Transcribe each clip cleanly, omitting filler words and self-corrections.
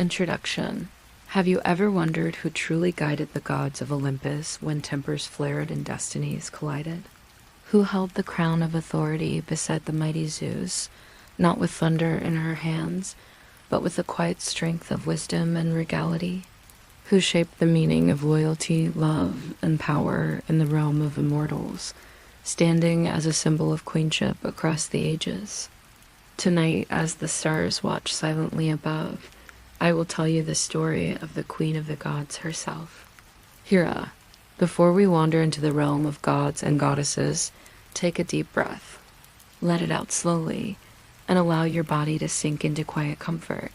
Introduction. Have you ever wondered who truly guided the gods of Olympus when tempers flared and destinies collided? Who held the crown of authority beside the mighty Zeus, not with thunder in her hands, but with the quiet strength of wisdom and regality? Who shaped the meaning of loyalty, love, and power in the realm of immortals, standing as a symbol of queenship across the ages? Tonight, as the stars watch silently above, I will tell you the story of the Queen of the Gods herself, Hera. Before we wander into the realm of gods and goddesses, take a deep breath. Let it out slowly, and allow your body to sink into quiet comfort.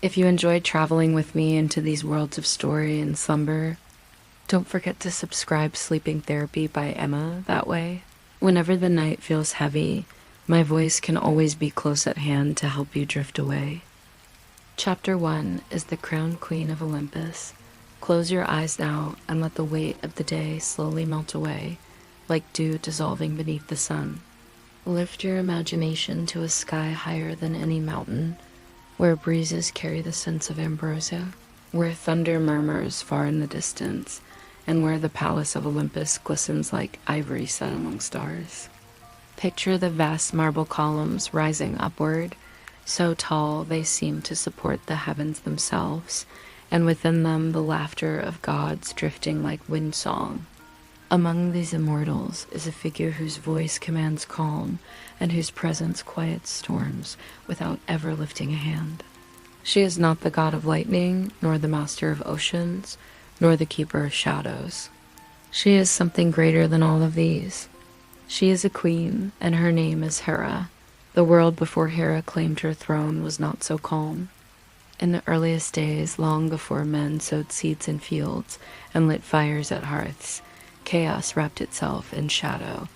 If you enjoyed traveling with me into these worlds of story and slumber, don't forget to subscribe Sleeping Therapy by Emma that way. Whenever the night feels heavy, my voice can always be close at hand to help you drift away. Chapter 1 is the crowned Queen of Olympus. Close your eyes now and let the weight of the day slowly melt away, like dew dissolving beneath the sun. Lift your imagination to a sky higher than any mountain, where breezes carry the scents of ambrosia, where thunder murmurs far in the distance, and where the palace of Olympus glistens like ivory set among stars. Picture the vast marble columns rising upward, so tall they seem to support the heavens themselves, and within them the laughter of gods drifting like wind song. Among these immortals is a figure whose voice commands calm and whose presence quiets storms without ever lifting a hand. She is not the god of lightning, nor the master of oceans, nor the keeper of shadows. She is something greater than all of these. She is a queen, and her name is Hera. The world before Hera claimed her throne was not so calm. In the earliest days, long before men sowed seeds in fields and lit fires at hearths, chaos wrapped itself in shadow.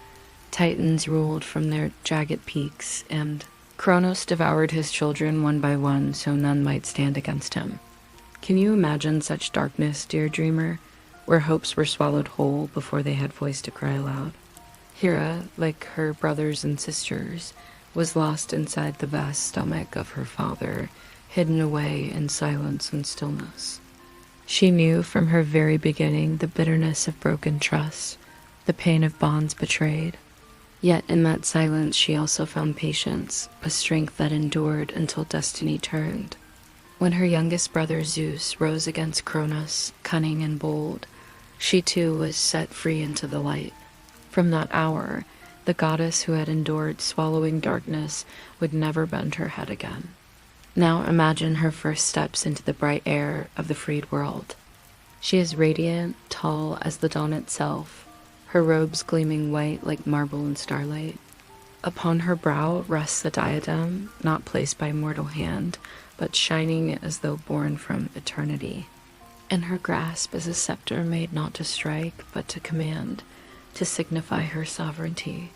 Titans ruled from their jagged peaks, and Kronos devoured his children one by one so none might stand against him. Can you imagine such darkness, dear dreamer, where hopes were swallowed whole before they had voice to cry aloud? Hera, like her brothers and sisters, was lost inside the vast stomach of her father, hidden away in silence and stillness. She knew from her very beginning the bitterness of broken trust, the pain of bonds betrayed. Yet in that silence she also found patience, a strength that endured until destiny turned. When her youngest brother Zeus rose against Kronos, cunning and bold, she too was set free into the light. From that hour, the goddess who had endured swallowing darkness would never bend her head again. Now imagine her first steps into the bright air of the freed world. She is radiant, tall as the dawn itself, her robes gleaming white like marble in starlight. Upon her brow rests a diadem, not placed by mortal hand, but shining as though born from eternity. In her grasp is a scepter made not to strike, but to command, to signify her sovereignty.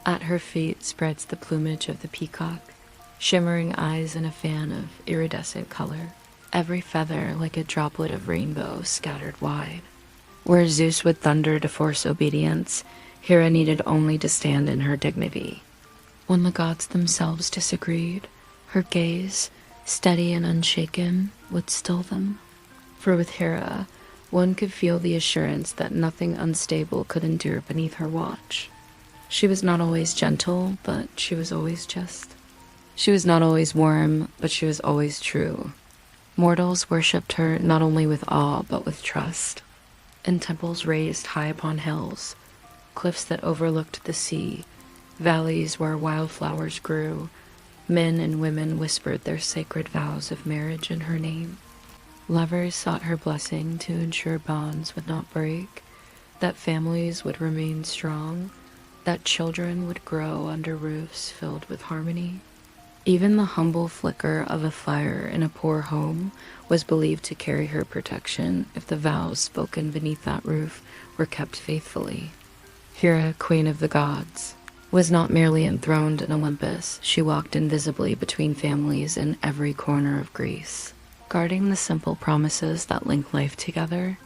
At her feet spreads the plumage of the peacock, shimmering eyes in a fan of iridescent color, every feather like a droplet of rainbow scattered wide. Where Zeus would thunder to force obedience, Hera needed only to stand in her dignity. When the gods themselves disagreed, her gaze, steady and unshaken, would still them. For with Hera, one could feel the assurance that nothing unstable could endure beneath her watch. She was not always gentle, but she was always just. She was not always warm, but she was always true. Mortals worshipped her not only with awe, but with trust. In temples raised high upon hills, cliffs that overlooked the sea, valleys where wildflowers grew, men and women whispered their sacred vows of marriage in her name. Lovers sought her blessing to ensure bonds would not break, that families would remain strong, that children would grow under roofs filled with harmony. Even the humble flicker of a fire in a poor home was believed to carry her protection if the vows spoken beneath that roof were kept faithfully. Hera, Queen of the Gods, was not merely enthroned in Olympus. She walked invisibly between families in every corner of Greece, guarding the simple promises that link life together.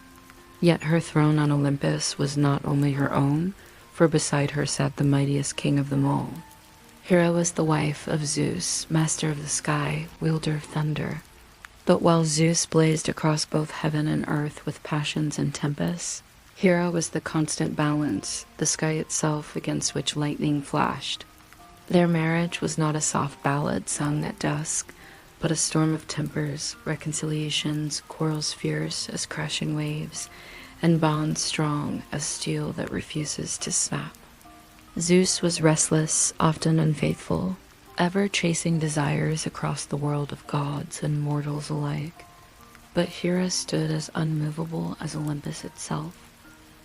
Yet her throne on Olympus was not only her own, for beside her sat the mightiest king of them all. Hera was the wife of Zeus, master of the sky, wielder of thunder. But while Zeus blazed across both heaven and earth with passions and tempests, Hera was the constant balance, the sky itself against which lightning flashed. Their marriage was not a soft ballad sung at dusk, but a storm of tempers, reconciliations, quarrels fierce as crashing waves, and bonds strong as steel that refuses to snap. Zeus was restless, often unfaithful, ever chasing desires across the world of gods and mortals alike. But Hera stood as unmovable as Olympus itself.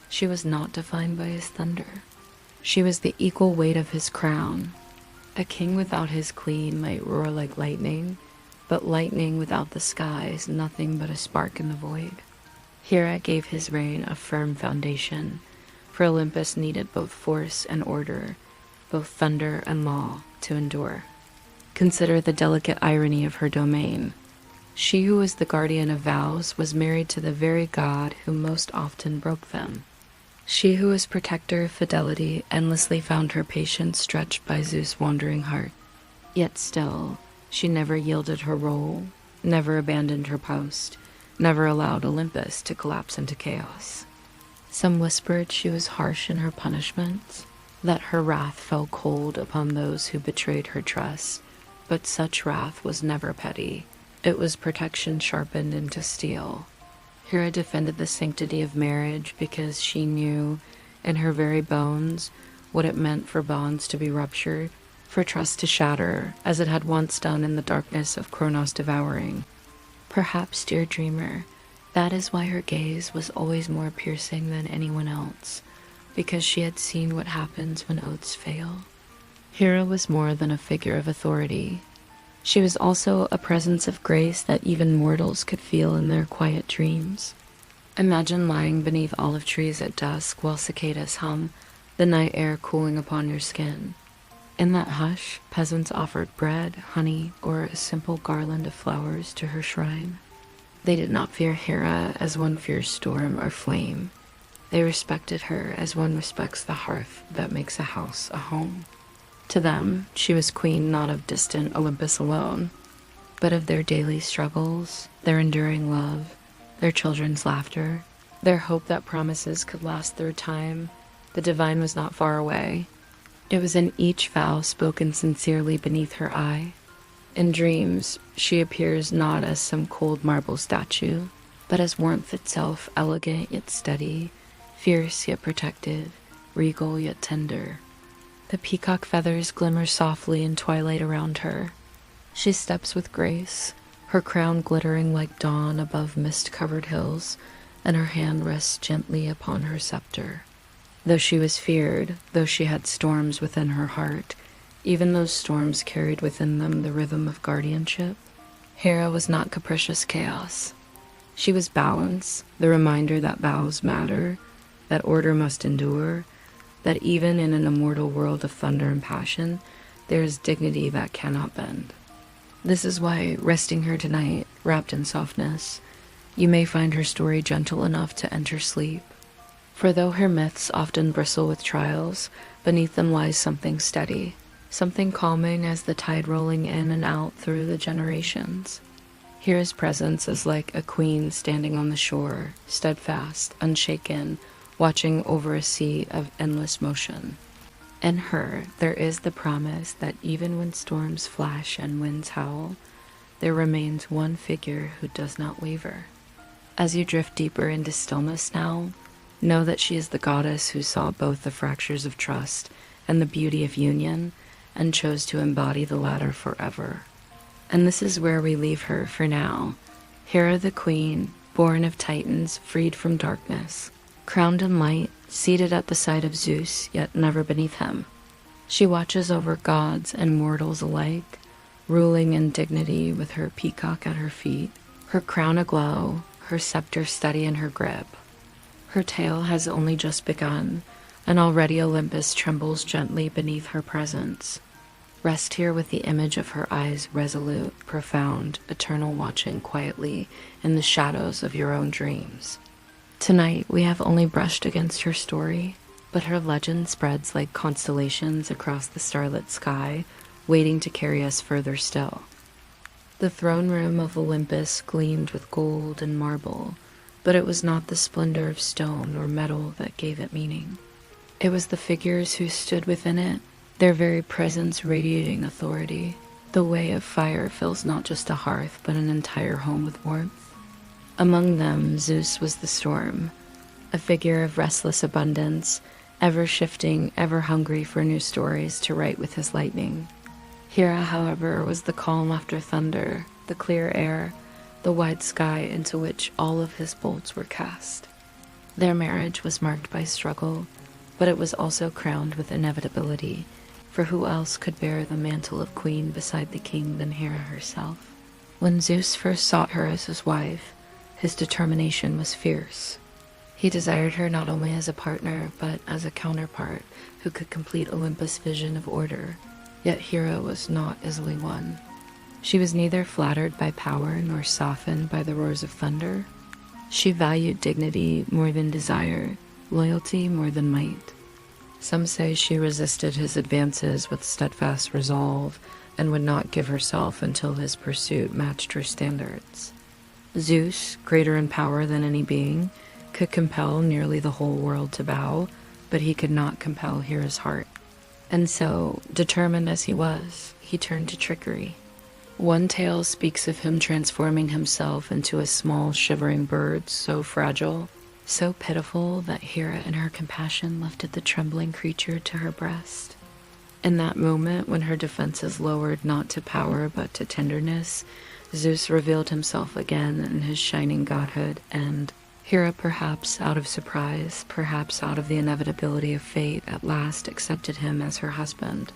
She was not defined by his thunder. She was the equal weight of his crown. A king without his queen might roar like lightning, but lightning without the sky is nothing but a spark in the void. Hera gave his reign a firm foundation, for Olympus needed both force and order, both thunder and law, to endure. Consider the delicate irony of her domain. She who was the guardian of vows was married to the very god who most often broke them. She who was protector of fidelity endlessly found her patience stretched by Zeus' wandering heart. Yet still, she never yielded her role, never abandoned her post, never allowed Olympus to collapse into chaos. Some whispered she was harsh in her punishments, that her wrath fell cold upon those who betrayed her trust, but such wrath was never petty. It was protection sharpened into steel. Hera defended the sanctity of marriage because she knew, in her very bones, what it meant for bonds to be ruptured, for trust to shatter, as it had once done in the darkness of Kronos' devouring. Perhaps, dear dreamer, that is why her gaze was always more piercing than anyone else, because she had seen what happens when oaths fail. Hera was more than a figure of authority. She was also a presence of grace that even mortals could feel in their quiet dreams. Imagine lying beneath olive trees at dusk while cicadas hum, the night air cooling upon your skin. In that hush, peasants offered bread, honey, or a simple garland of flowers to her shrine. They did not fear Hera as one fears storm or flame. They respected her as one respects the hearth that makes a house a home. To them, she was queen not of distant Olympus alone, but of their daily struggles, their enduring love, their children's laughter, their hope that promises could last through time. The divine was not far away. It was in each vow spoken sincerely beneath her eye. In dreams, she appears not as some cold marble statue, but as warmth itself, elegant yet steady, fierce yet protective, regal yet tender. The peacock feathers glimmer softly in twilight around her. She steps with grace, her crown glittering like dawn above mist-covered hills, and her hand rests gently upon her scepter. Though she was feared, though she had storms within her heart, even those storms carried within them the rhythm of guardianship. Hera was not capricious chaos. She was balance, the reminder that vows matter, that order must endure, that even in an immortal world of thunder and passion, there is dignity that cannot bend. This is why, resting her tonight, wrapped in softness, you may find her story gentle enough to enter sleep. For though her myths often bristle with trials, beneath them lies something steady, something calming as the tide rolling in and out through the generations. Hera's presence is like a queen standing on the shore, steadfast, unshaken, watching over a sea of endless motion. In her, there is the promise that even when storms flash and winds howl, there remains one figure who does not waver. As you drift deeper into stillness now, know that she is the goddess who saw both the fractures of trust and the beauty of union, and chose to embody the latter forever. And this is where we leave her for now. Hera the queen, born of Titans, freed from darkness, crowned in light, seated at the side of Zeus, yet never beneath him. She watches over gods and mortals alike, ruling in dignity with her peacock at her feet, her crown aglow, her scepter steady in her grip. Her tale has only just begun, and already Olympus trembles gently beneath her presence. Rest here with the image of her eyes resolute, profound, eternal, watching quietly in the shadows of your own dreams. Tonight, we have only brushed against her story, but her legend spreads like constellations across the starlit sky, waiting to carry us further still. The throne room of Olympus gleamed with gold and marble, but it was not the splendor of stone or metal that gave it meaning. It was the figures who stood within it, their very presence radiating authority. The way of fire fills not just a hearth, but an entire home with warmth. Among them, Zeus was the storm, a figure of restless abundance, ever shifting, ever hungry for new stories to write with his lightning. Hera, however, was the calm after thunder, the clear air, the wide sky into which all of his bolts were cast. Their marriage was marked by struggle, but it was also crowned with inevitability, for who else could bear the mantle of queen beside the king than Hera herself? When Zeus first sought her as his wife, his determination was fierce. He desired her not only as a partner, but as a counterpart who could complete Olympus' vision of order. Yet Hera was not easily won. She was neither flattered by power nor softened by the roars of thunder. She valued dignity more than desire, loyalty more than might. Some say she resisted his advances with steadfast resolve and would not give herself until his pursuit matched her standards. Zeus, greater in power than any being, could compel nearly the whole world to bow, but he could not compel Hera's heart. And so, determined as he was, he turned to trickery. One tale speaks of him transforming himself into a small shivering bird so fragile, so pitiful that Hera in her compassion lifted the trembling creature to her breast. In that moment, when her defenses lowered not to power but to tenderness, Zeus revealed himself again in his shining godhood, and Hera, perhaps out of surprise, perhaps out of the inevitability of fate, at last accepted him as her husband.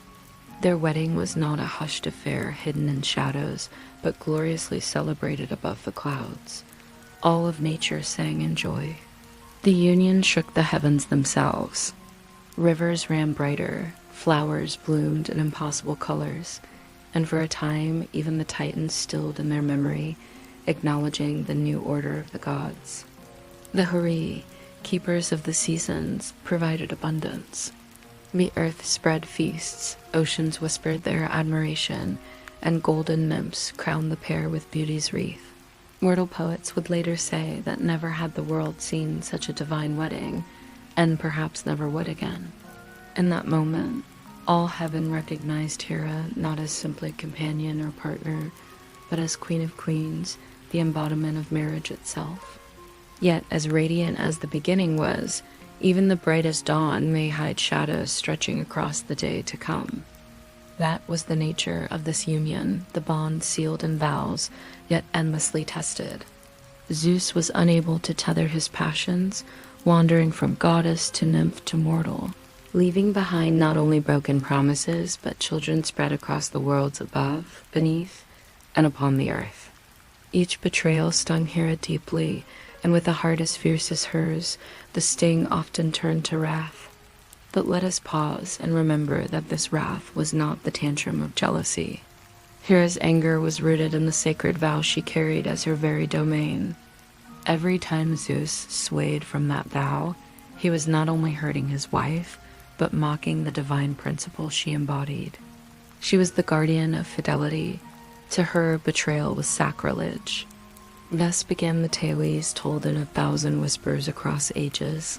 Their wedding was not a hushed affair hidden in shadows, but gloriously celebrated above the clouds. All of nature sang in joy. The union shook the heavens themselves. Rivers ran brighter, flowers bloomed in impossible colors, and for a time even the Titans stilled in their memory, acknowledging the new order of the gods. The Hera, keepers of the seasons, provided abundance. The earth spread feasts, oceans whispered their admiration, and golden nymphs crowned the pair with beauty's wreath. Mortal poets would later say that never had the world seen such a divine wedding, and perhaps never would again. In that moment, all heaven recognized Hera not as simply companion or partner, but as Queen of Queens, the embodiment of marriage itself. Yet, as radiant as the beginning was, even the brightest dawn may hide shadows stretching across the day to come. That was the nature of this union, the bond sealed in vows, yet endlessly tested. Zeus was unable to tether his passions, wandering from goddess to nymph to mortal, leaving behind not only broken promises, but children spread across the worlds above, beneath, and upon the earth. Each betrayal stung Hera deeply, and with a heart as fierce as hers, the sting often turned to wrath. But let us pause and remember that this wrath was not the tantrum of jealousy. Hera's anger was rooted in the sacred vow she carried as her very domain. Every time Zeus swayed from that vow, he was not only hurting his wife, but mocking the divine principle she embodied. She was the guardian of fidelity. To her, betrayal was sacrilege. Thus began the tales told in 1,000 whispers across ages,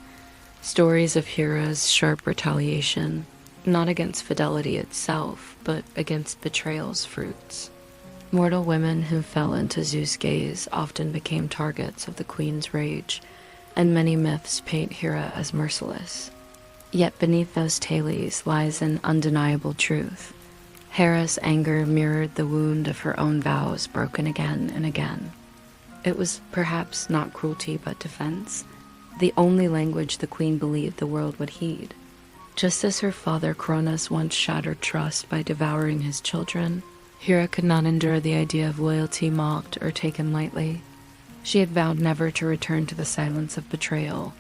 stories of Hera's sharp retaliation, not against fidelity itself, but against betrayal's fruits. Mortal women who fell into Zeus' gaze often became targets of the queen's rage, and many myths paint Hera as merciless. Yet beneath those tales lies an undeniable truth. Hera's anger mirrored the wound of her own vows broken again and again. It was perhaps not cruelty but defense, the only language the queen believed the world would heed. Just as her father Cronus once shattered trust by devouring his children, Hera could not endure the idea of loyalty mocked or taken lightly. She had vowed never to return to the silence of betrayal,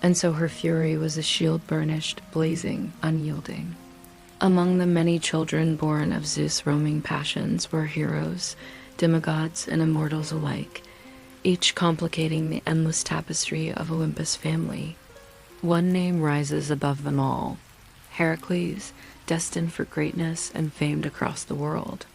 and so her fury was a shield burnished, blazing, unyielding. Among the many children born of Zeus' roaming passions were heroes, demigods, and immortals alike, each complicating the endless tapestry of Olympus' family. One name rises above them all: Heracles, destined for greatness and famed across the world.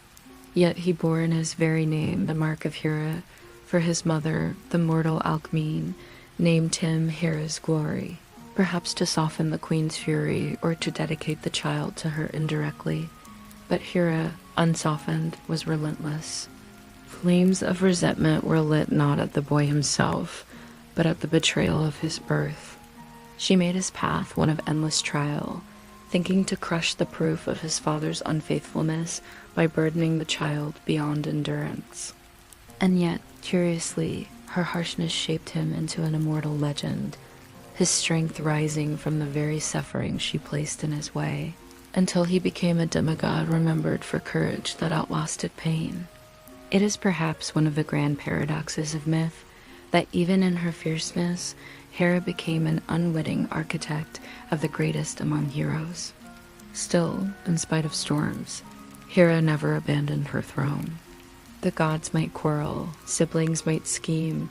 Yet he bore in his very name the mark of Hera, for his mother, the mortal Alcmene, named him Hera's glory, perhaps to soften the queen's fury or to dedicate the child to her indirectly. But Hera, unsoftened, was relentless. Flames of resentment were lit not at the boy himself, but at the betrayal of his birth. She made his path one of endless trial, thinking to crush the proof of his father's unfaithfulness by burdening the child beyond endurance. And yet, curiously, her harshness shaped him into an immortal legend, his strength rising from the very suffering she placed in his way, until he became a demigod remembered for courage that outlasted pain. It is perhaps one of the grand paradoxes of myth that even in her fierceness, Hera became an unwitting architect of the greatest among heroes. Still, in spite of storms, Hera never abandoned her throne. The gods might quarrel, siblings might scheme,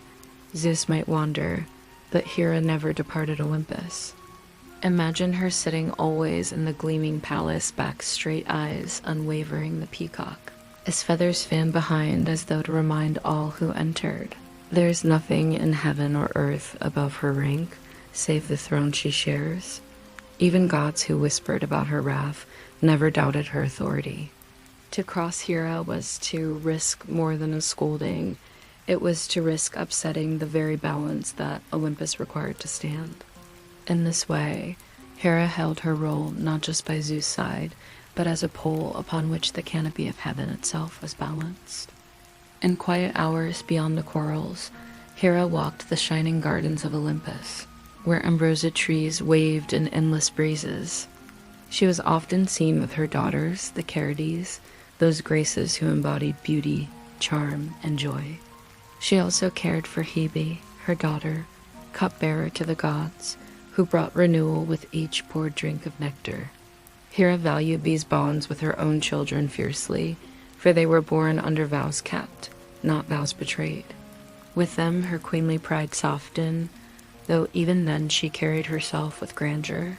Zeus might wander, but Hera never departed Olympus. Imagine her sitting always in the gleaming palace, back straight eyes, unwavering the peacock, his feathers fanned behind as though to remind all who entered. There is nothing in heaven or earth above her rank, save the throne she shares. Even gods who whispered about her wrath never doubted her authority. To cross Hera was to risk more than a scolding. It was to risk upsetting the very balance that Olympus required to stand. In this way, Hera held her role not just by Zeus' side, but as a pole upon which the canopy of heaven itself was balanced. In quiet hours beyond the quarrels, Hera walked the shining gardens of Olympus, where ambrosia trees waved in endless breezes. She was often seen with her daughters, the Carides, those graces who embodied beauty, charm, and joy. She also cared for Hebe, her daughter, cupbearer to the gods, who brought renewal with each poured drink of nectar. Hera valued these bonds with her own children fiercely, for they were born under vows kept, not vows betrayed. With them her queenly pride softened, though even then she carried herself with grandeur.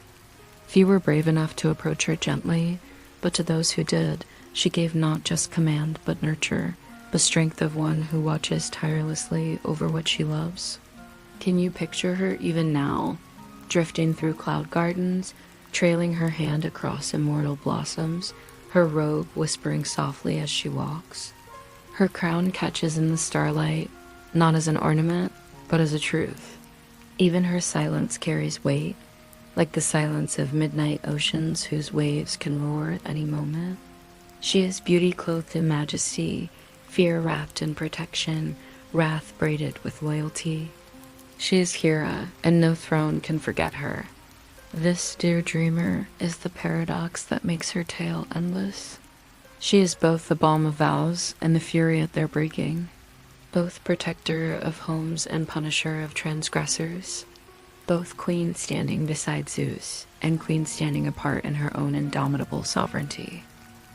Few were brave enough to approach her gently, but to those who did, she gave not just command but nurture, the strength of one who watches tirelessly over what she loves. Can you picture her even now, drifting through cloud gardens, trailing her hand across immortal blossoms, her robe whispering softly as she walks? Her crown catches in the starlight, not as an ornament, but as a truth. Even her silence carries weight, like the silence of midnight oceans whose waves can roar at any moment. She is beauty clothed in majesty, fear wrapped in protection, wrath braided with loyalty. She is Hera, and no throne can forget her. This, dear dreamer, is the paradox that makes her tale endless. She is both the balm of vows and the fury at their breaking, both protector of homes and punisher of transgressors, both queen standing beside Zeus and queen standing apart in her own indomitable sovereignty.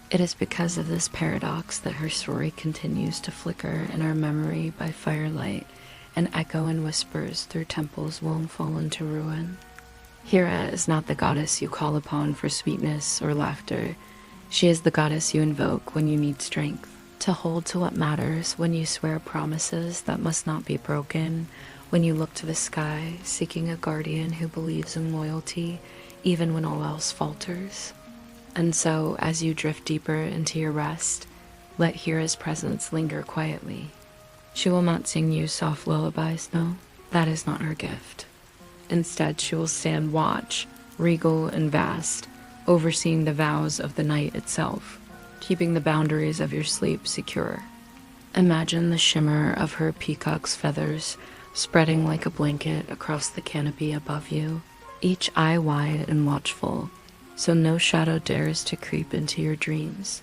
It is because of this paradox that her story continues to flicker in our memory by firelight and echo in whispers through temples long fallen to ruin. Hera is not the goddess you call upon for sweetness or laughter. She is the goddess you invoke when you need strength, to hold to what matters when you swear promises that must not be broken, when you look to the sky seeking a guardian who believes in loyalty even when all else falters. And so, as you drift deeper into your rest, let Hera's presence linger quietly. She will not sing you soft lullabies, no, that is not her gift. Instead, she will stand watch, regal and vast, overseeing the vows of the night itself, keeping the boundaries of your sleep secure. Imagine the shimmer of her peacock's feathers spreading like a blanket across the canopy above you, each eye wide and watchful, so no shadow dares to creep into your dreams.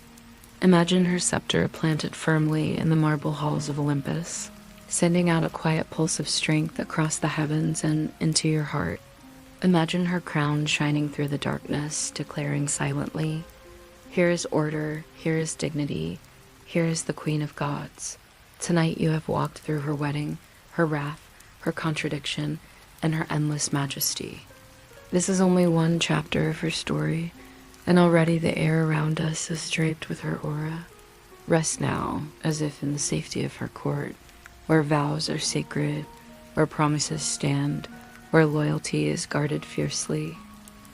Imagine her scepter planted firmly in the marble halls of Olympus, sending out a quiet pulse of strength across the heavens and into your heart. Imagine her crown shining through the darkness, declaring silently, "Here is order, here is dignity, here is the Queen of Gods." Tonight you have walked through her wedding, her wrath, her contradiction, and her endless majesty. This is only one chapter of her story, and already the air around us is draped with her aura. Rest now, as if in the safety of her court, where vows are sacred, where promises stand, where loyalty is guarded fiercely.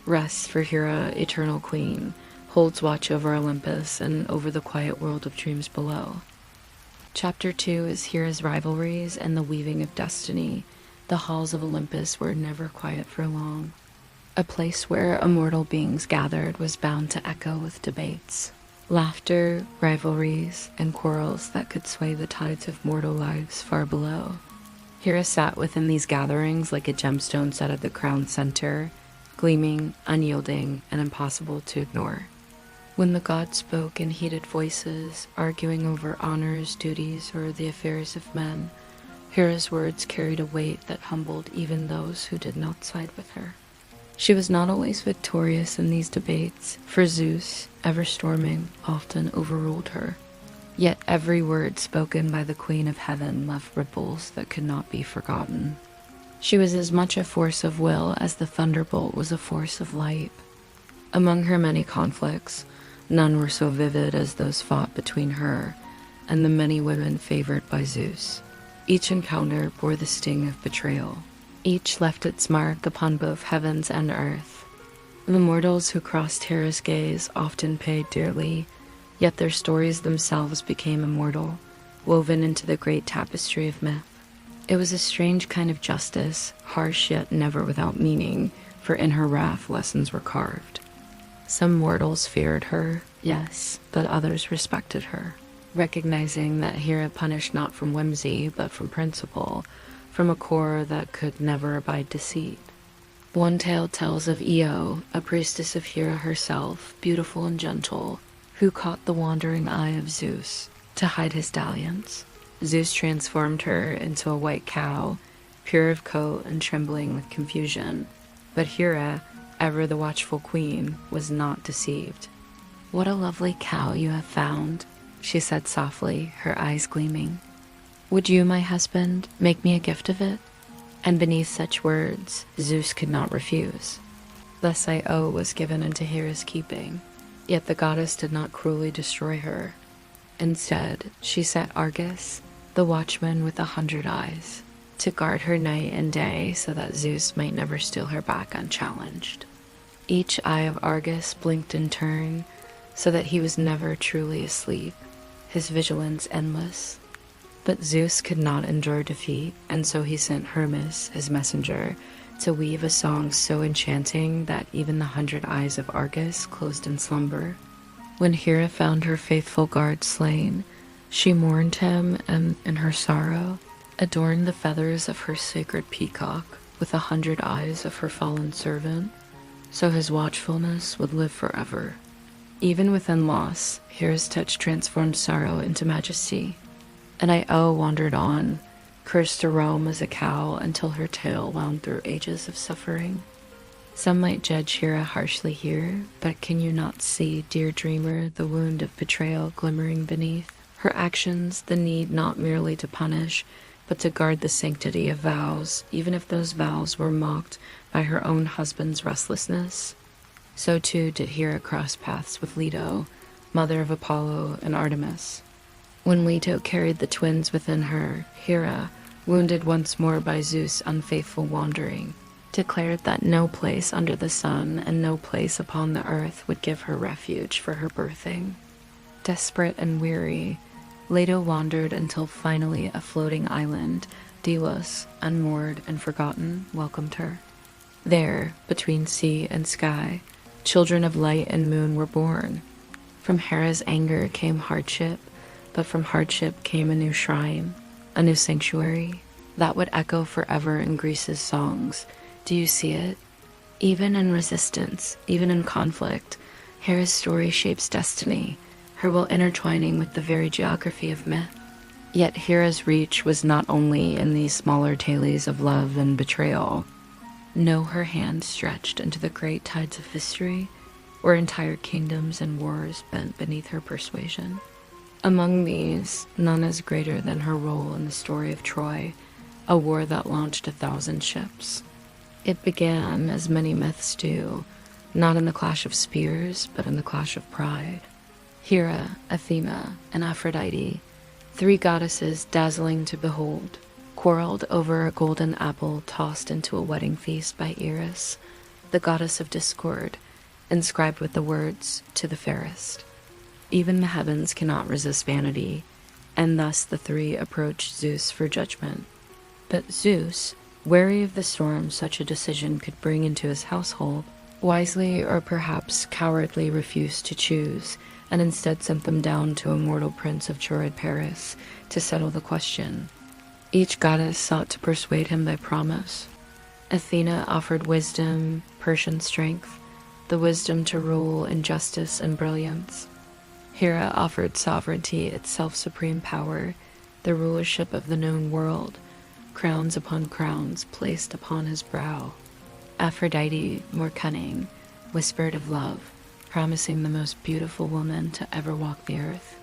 Rest, for Hera, eternal queen, holds watch over Olympus and over the quiet world of dreams below. Chapter 2 is Hera's rivalries and the weaving of destiny. The halls of Olympus were never quiet for long. A place where immortal beings gathered was bound to echo with debates, laughter, rivalries, and quarrels that could sway the tides of mortal lives far below. Hera sat within these gatherings like a gemstone set at the crown's center, gleaming, unyielding, and impossible to ignore. When the gods spoke in heated voices, arguing over honors, duties, or the affairs of men, Hera's words carried a weight that humbled even those who did not side with her. She was not always victorious in these debates, for Zeus, ever storming, often overruled her. Yet every word spoken by the Queen of Heaven left ripples that could not be forgotten. She was as much a force of will as the thunderbolt was a force of light. Among her many conflicts, none were so vivid as those fought between her and the many women favored by Zeus. Each encounter bore the sting of betrayal. Each left its mark upon both heavens and earth. The mortals who crossed Hera's gaze often paid dearly, yet their stories themselves became immortal, woven into the great tapestry of myth. It was a strange kind of justice, harsh yet never without meaning, for in her wrath lessons were carved. Some mortals feared her, yes, but others respected her, recognizing that Hera punished not from whimsy, but from principle, from a core that could never abide deceit. One tale tells of Io, a priestess of Hera herself, beautiful and gentle, who caught the wandering eye of Zeus to hide his dalliance. Zeus transformed her into a white cow, pure of coat and trembling with confusion. But Hera, ever the watchful queen, was not deceived. "What a lovely cow you have found," she said softly, her eyes gleaming. "Would you, my husband, make me a gift of it?" And beneath such words, Zeus could not refuse. Thus Io was given into Hera's keeping, yet the goddess did not cruelly destroy her. Instead, she set Argus, the watchman with 100 eyes, to guard her night and day so that Zeus might never steal her back unchallenged. Each eye of Argus blinked in turn, so that he was never truly asleep, his vigilance endless. But Zeus could not endure defeat, and so he sent Hermes, his messenger, to weave a song so enchanting that even the 100 eyes of Argus closed in slumber. When Hera found her faithful guard slain, she mourned him and, in her sorrow, adorned the feathers of her sacred peacock with 100 eyes of her fallen servant, so his watchfulness would live forever. Even within loss, Hera's touch transformed sorrow into majesty. And Io wandered on, cursed to roam as a cow until her tail wound through ages of suffering. Some might judge Hera harshly here, but can you not see, dear dreamer, the wound of betrayal glimmering beneath? Her actions, the need not merely to punish, but to guard the sanctity of vows, even if those vows were mocked by her own husband's restlessness. So too did Hera cross paths with Leto, mother of Apollo and Artemis. When Leto carried the twins within her, Hera, wounded once more by Zeus' unfaithful wandering, declared that no place under the sun and no place upon the earth would give her refuge for her birthing. Desperate and weary, Leto wandered until finally a floating island, Delos, unmoored and forgotten, welcomed her. There, between sea and sky, children of light and moon were born. From Hera's anger came hardship, but from hardship came a new shrine, a new sanctuary, that would echo forever in Greece's songs. Do you see it? Even in resistance, even in conflict, Hera's story shapes destiny, her will intertwining with the very geography of myth. Yet Hera's reach was not only in these smaller tales of love and betrayal. No, her hand stretched into the great tides of history, where entire kingdoms and wars bent beneath her persuasion. Among these, none is greater than her role in the story of Troy, a war that launched 1,000 ships. It began, as many myths do, not in the clash of spears, but in the clash of pride. Hera, Athena, and Aphrodite, three goddesses dazzling to behold, quarreled over a golden apple tossed into a wedding feast by Eris, the goddess of discord, inscribed with the words, "To the fairest." Even the heavens cannot resist vanity, and thus the three approached Zeus for judgment. But Zeus, wary of the storm such a decision could bring into his household, wisely or perhaps cowardly refused to choose, and instead sent them down to immortal prince of Troy, Paris, to settle the question. Each goddess sought to persuade him by promise. Athena offered wisdom, Persian strength, the wisdom to rule in justice and brilliance. Hera offered sovereignty itself, supreme power, the rulership of the known world, crowns upon crowns placed upon his brow. Aphrodite, more cunning, whispered of love, promising the most beautiful woman to ever walk the earth.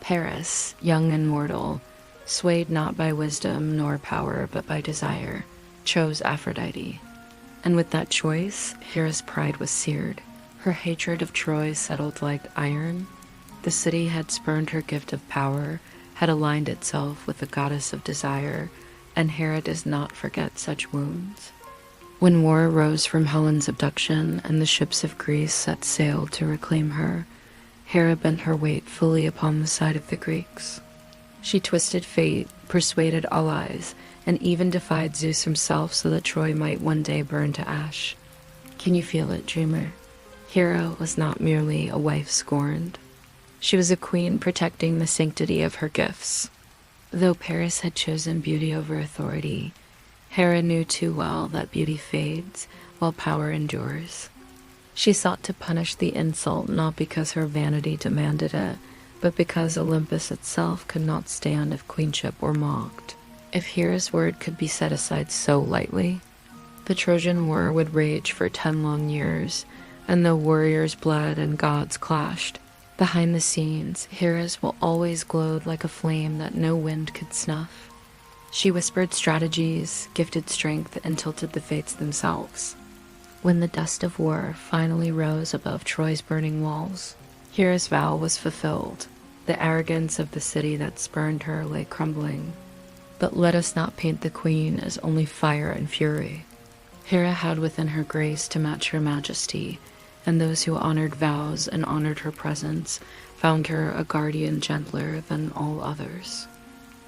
Paris, young and mortal, swayed not by wisdom nor power but by desire, chose Aphrodite. And with that choice, Hera's pride was seared. Her hatred of Troy settled like iron. The city had spurned her gift of power, had aligned itself with the goddess of desire, and Hera does not forget such wounds. When war arose from Helen's abduction and the ships of Greece set sail to reclaim her, Hera bent her weight fully upon the side of the Greeks. She twisted fate, persuaded allies, and even defied Zeus himself so that Troy might one day burn to ash. Can you feel it, dreamer? Hera was not merely a wife scorned. She was a queen protecting the sanctity of her gifts. Though Paris had chosen beauty over authority, Hera knew too well that beauty fades while power endures. She sought to punish the insult not because her vanity demanded it, but because Olympus itself could not stand if queenship were mocked. If Hera's word could be set aside so lightly, the Trojan War would rage for 10 long years, and though warriors bled and gods clashed, behind the scenes, Hera's will always glowed like a flame that no wind could snuff. She whispered strategies, gifted strength, and tilted the fates themselves. When the dust of war finally rose above Troy's burning walls, Hera's vow was fulfilled. The arrogance of the city that spurned her lay crumbling. But let us not paint the queen as only fire and fury. Hera had within her grace to match her majesty, and those who honored vows and honored her presence found her a guardian gentler than all others.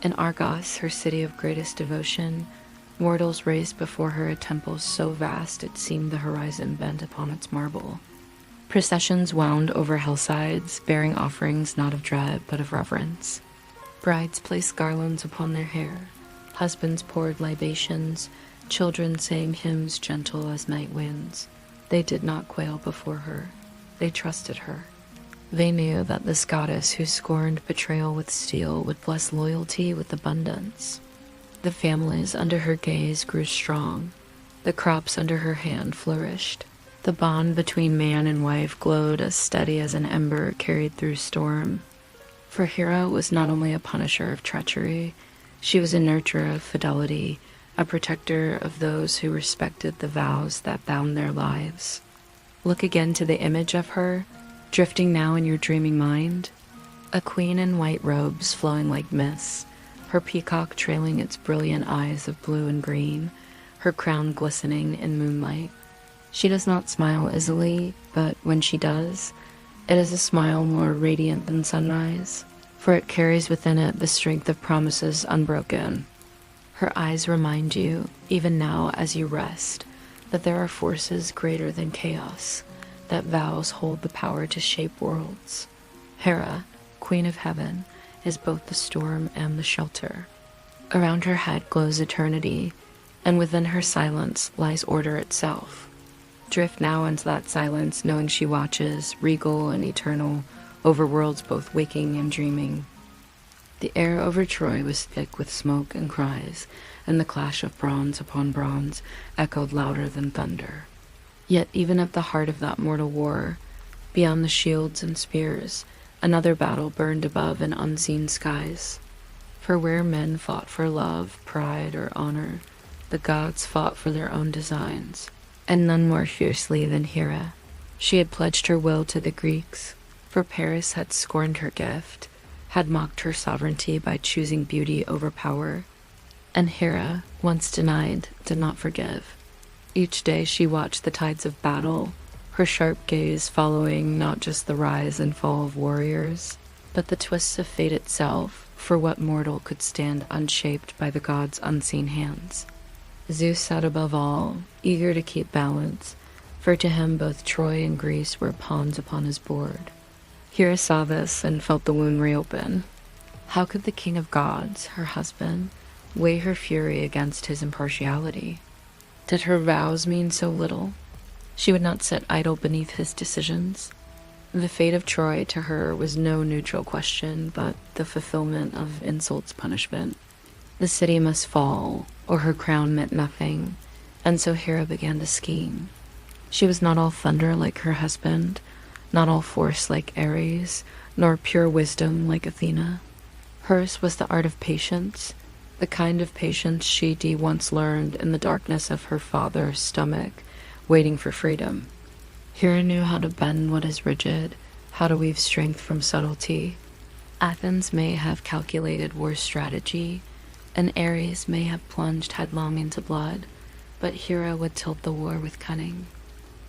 In Argos, her city of greatest devotion, mortals raised before her a temple so vast it seemed the horizon bent upon its marble. Processions wound over hillsides, bearing offerings not of dread but of reverence. Brides placed garlands upon their hair, husbands poured libations, children sang hymns gentle as night winds. They did not quail before her. They trusted her. They knew that this goddess who scorned betrayal with steel would bless loyalty with abundance. The families under her gaze grew strong. The crops under her hand flourished. The bond between man and wife glowed as steady as an ember carried through storm. For Hera was not only a punisher of treachery, she was a nurturer of fidelity, a protector of those who respected the vows that bound their lives. Look again to the image of her, drifting now in your dreaming mind. A queen in white robes flowing like mist, her peacock trailing its brilliant eyes of blue and green, her crown glistening in moonlight. She does not smile easily, but when she does, it is a smile more radiant than sunrise, for it carries within it the strength of promises unbroken. Her eyes remind you, even now as you rest, that there are forces greater than chaos, that vows hold the power to shape worlds. Hera, Queen of Heaven, is both the storm and the shelter. Around her head glows eternity, and within her silence lies order itself. Drift now into that silence, knowing she watches, regal and eternal, over worlds both waking and dreaming. The air over Troy was thick with smoke and cries, and the clash of bronze upon bronze echoed louder than thunder. Yet even at the heart of that mortal war, beyond the shields and spears, another battle burned above in unseen skies. For where men fought for love, pride, or honor, the gods fought for their own designs, and none more fiercely than Hera. She had pledged her will to the Greeks. For Paris had scorned her gift, had mocked her sovereignty by choosing beauty over power, and Hera, once denied, did not forgive. Each day she watched the tides of battle, her sharp gaze following not just the rise and fall of warriors, but the twists of fate itself, for what mortal could stand unshaped by the gods' unseen hands. Zeus sat above all, eager to keep balance, for to him both Troy and Greece were pawns upon his board. Hera saw this and felt the wound reopen. How could the king of gods, her husband, weigh her fury against his impartiality? Did her vows mean so little? She would not sit idle beneath his decisions. The fate of Troy to her was no neutral question, but the fulfillment of insult's punishment. The city must fall, or her crown meant nothing, and so Hera began to scheme. She was not all thunder like her husband, not all force like Ares, nor pure wisdom like Athena. Hers was the art of patience, the kind of patience she once learned in the darkness of her father's stomach, waiting for freedom. Hera knew how to bend what is rigid, how to weave strength from subtlety. Athens may have calculated war strategy, and Ares may have plunged headlong into blood, but Hera would tilt the war with cunning.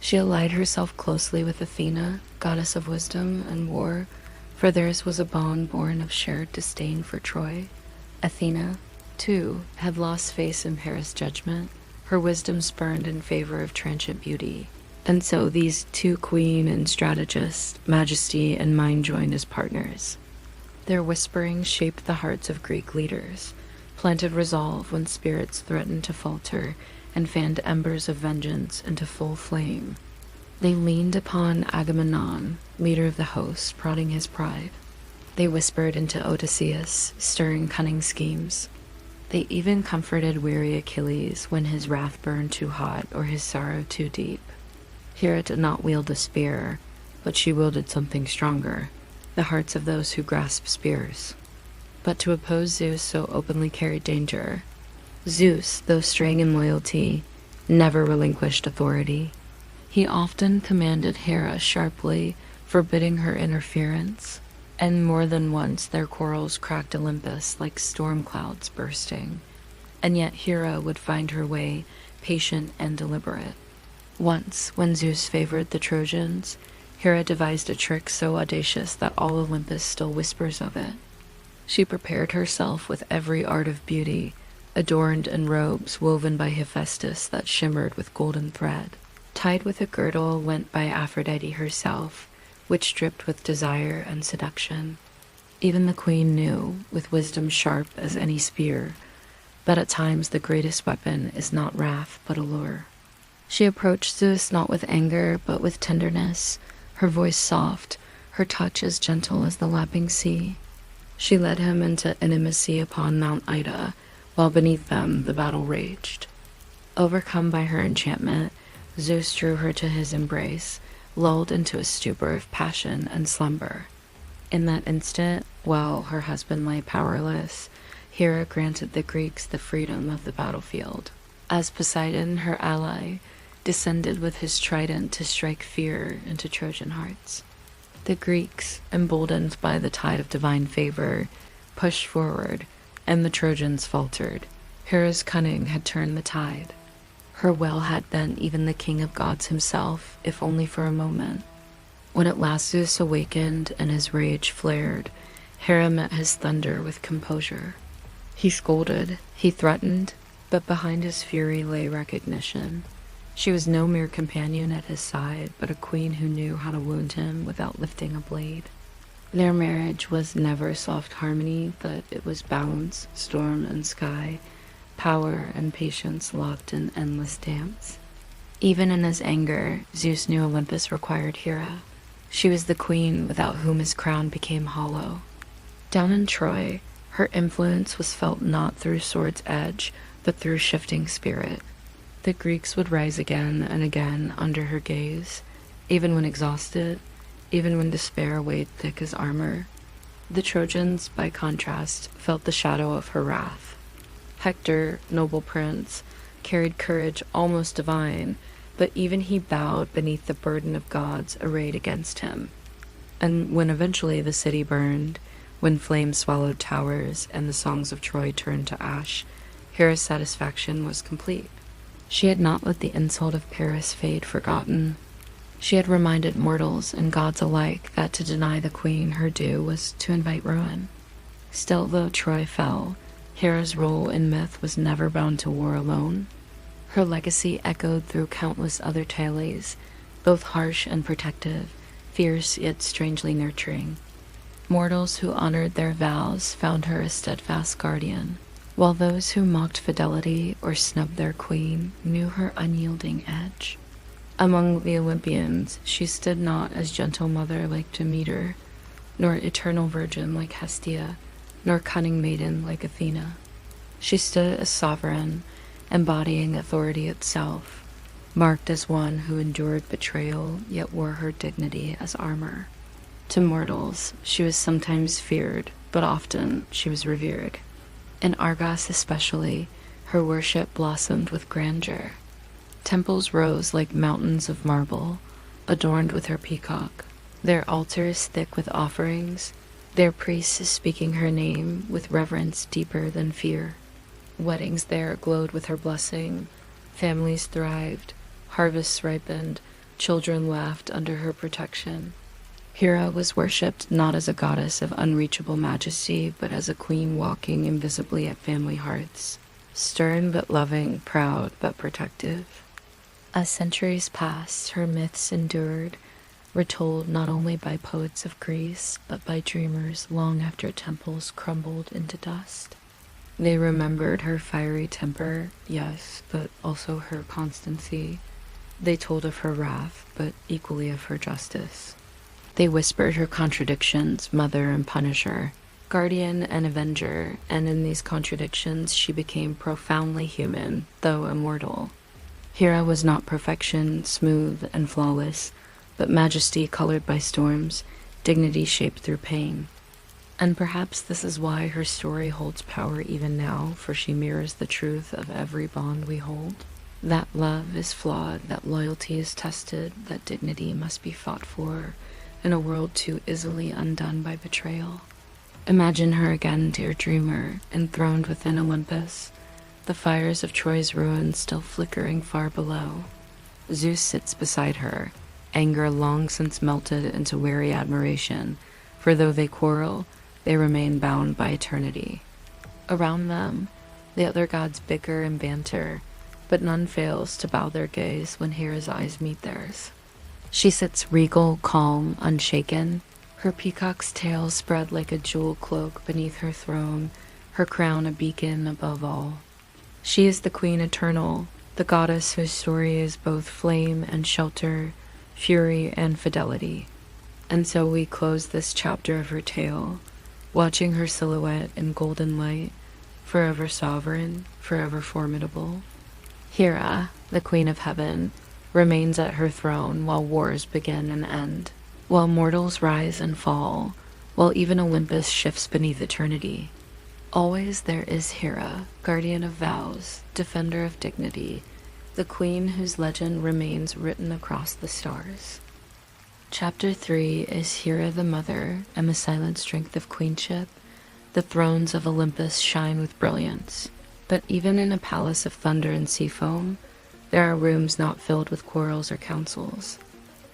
She allied herself closely with Athena, goddess of wisdom and war, for theirs was a bond born of shared disdain for Troy. Athena, too, had lost faith in Hera's judgment, her wisdom spurned in favor of transient beauty. And so these two queen and strategists, majesty and mind, joined as partners. Their whisperings shaped the hearts of Greek leaders, planted resolve when spirits threatened to falter, and fanned embers of vengeance into full flame. They leaned upon Agamemnon, leader of the host, prodding his pride. They whispered into Odysseus, stirring cunning schemes. They even comforted weary Achilles when his wrath burned too hot or his sorrow too deep. Hera did not wield a spear, but she wielded something stronger, the hearts of those who grasp spears. But to oppose Zeus so openly carried danger. Zeus, though straying in loyalty, never relinquished authority. He often commanded Hera sharply, forbidding her interference, and more than once their quarrels cracked Olympus like storm clouds bursting. And yet Hera would find her way, patient and deliberate. Once, when Zeus favored the Trojans, Hera devised a trick so audacious that all Olympus still whispers of it. She prepared herself with every art of beauty, adorned in robes woven by Hephaestus that shimmered with golden thread. Tied with a girdle went by Aphrodite herself, which dripped with desire and seduction. Even the queen knew, with wisdom sharp as any spear, that at times the greatest weapon is not wrath but allure. She approached Zeus not with anger, but with tenderness, her voice soft, her touch as gentle as the lapping sea. She led him into intimacy upon Mount Ida, while beneath them the battle raged. Overcome by her enchantment, Zeus drew her to his embrace, lulled into a stupor of passion and slumber. In that instant, while her husband lay powerless, Hera granted the Greeks the freedom of the battlefield. As Poseidon, her ally, descended with his trident to strike fear into Trojan hearts. The Greeks, emboldened by the tide of divine favor, pushed forward, and the Trojans faltered. Hera's cunning had turned the tide. Her will had bent even the king of gods himself, if only for a moment. When at last Zeus awakened and his rage flared, Hera met his thunder with composure. He scolded, he threatened, but behind his fury lay recognition. She was no mere companion at his side, but a queen who knew how to wound him without lifting a blade. Their marriage was never soft harmony, but it was balance, storm and sky, power and patience locked in endless dance. Even in his anger, Zeus knew Olympus required Hera. She was the queen without whom his crown became hollow. Down in Troy, her influence was felt not through sword's edge, but through shifting spirit. The Greeks would rise again and again under her gaze, even when exhausted, even when despair weighed thick as armor. The Trojans, by contrast, felt the shadow of her wrath. Hector, noble prince, carried courage almost divine, but even he bowed beneath the burden of gods arrayed against him. And when eventually the city burned, when flames swallowed towers and the songs of Troy turned to ash, Hera's satisfaction was complete. She had not let the insult of Paris fade forgotten. She had reminded mortals and gods alike that to deny the queen her due was to invite ruin. Still, though Troy fell, Hera's role in myth was never bound to war alone. Her legacy echoed through countless other tales, both harsh and protective, fierce yet strangely nurturing. Mortals who honored their vows found her a steadfast guardian, while those who mocked fidelity or snubbed their queen knew her unyielding edge. Among the Olympians, she stood not as gentle mother like Demeter, nor eternal virgin like Hestia, nor cunning maiden like Athena. She stood as sovereign, embodying authority itself, marked as one who endured betrayal yet wore her dignity as armor. To mortals, she was sometimes feared, but often she was revered. In Argos especially, her worship blossomed with grandeur. Temples rose like mountains of marble, adorned with her peacock, their altars thick with offerings, their priests speaking her name with reverence deeper than fear. Weddings there glowed with her blessing, families thrived, harvests ripened, children laughed under her protection. Hera was worshipped not as a goddess of unreachable majesty, but as a queen walking invisibly at family hearths, stern but loving, proud but protective. As centuries passed, her myths endured, retold not only by poets of Greece, but by dreamers long after temples crumbled into dust. They remembered her fiery temper, yes, but also her constancy. They told of her wrath, but equally of her justice. They whispered her contradictions, mother and punisher, guardian and avenger, and in these contradictions she became profoundly human, though immortal. Hera was not perfection, smooth and flawless, but majesty colored by storms, dignity shaped through pain. And perhaps this is why her story holds power even now, for she mirrors the truth of every bond we hold. That love is flawed, that loyalty is tested, that dignity must be fought for in a world too easily undone by betrayal. Imagine her again, dear dreamer, enthroned within Olympus, the fires of Troy's ruins still flickering far below. Zeus sits beside her, anger long since melted into wary admiration, for though they quarrel, they remain bound by eternity. Around them, the other gods bicker and banter, but none fails to bow their gaze when Hera's eyes meet theirs. She sits regal, calm, unshaken, her peacock's tail spread like a jewel cloak beneath her throne, her crown a beacon above all. She is the queen eternal, the goddess whose story is both flame and shelter, fury and fidelity. And so we close this chapter of her tale, watching her silhouette in golden light, forever sovereign, forever formidable. Hera, the queen of heaven, remains at her throne while wars begin and end, while mortals rise and fall, while even Olympus shifts beneath eternity. Always there is Hera, guardian of vows, defender of dignity, the queen whose legend remains written across the stars. Chapter 3 is Hera the Mother and the silent strength of queenship. The thrones of Olympus shine with brilliance, but even in a palace of thunder and sea foam, there are rooms not filled with quarrels or councils.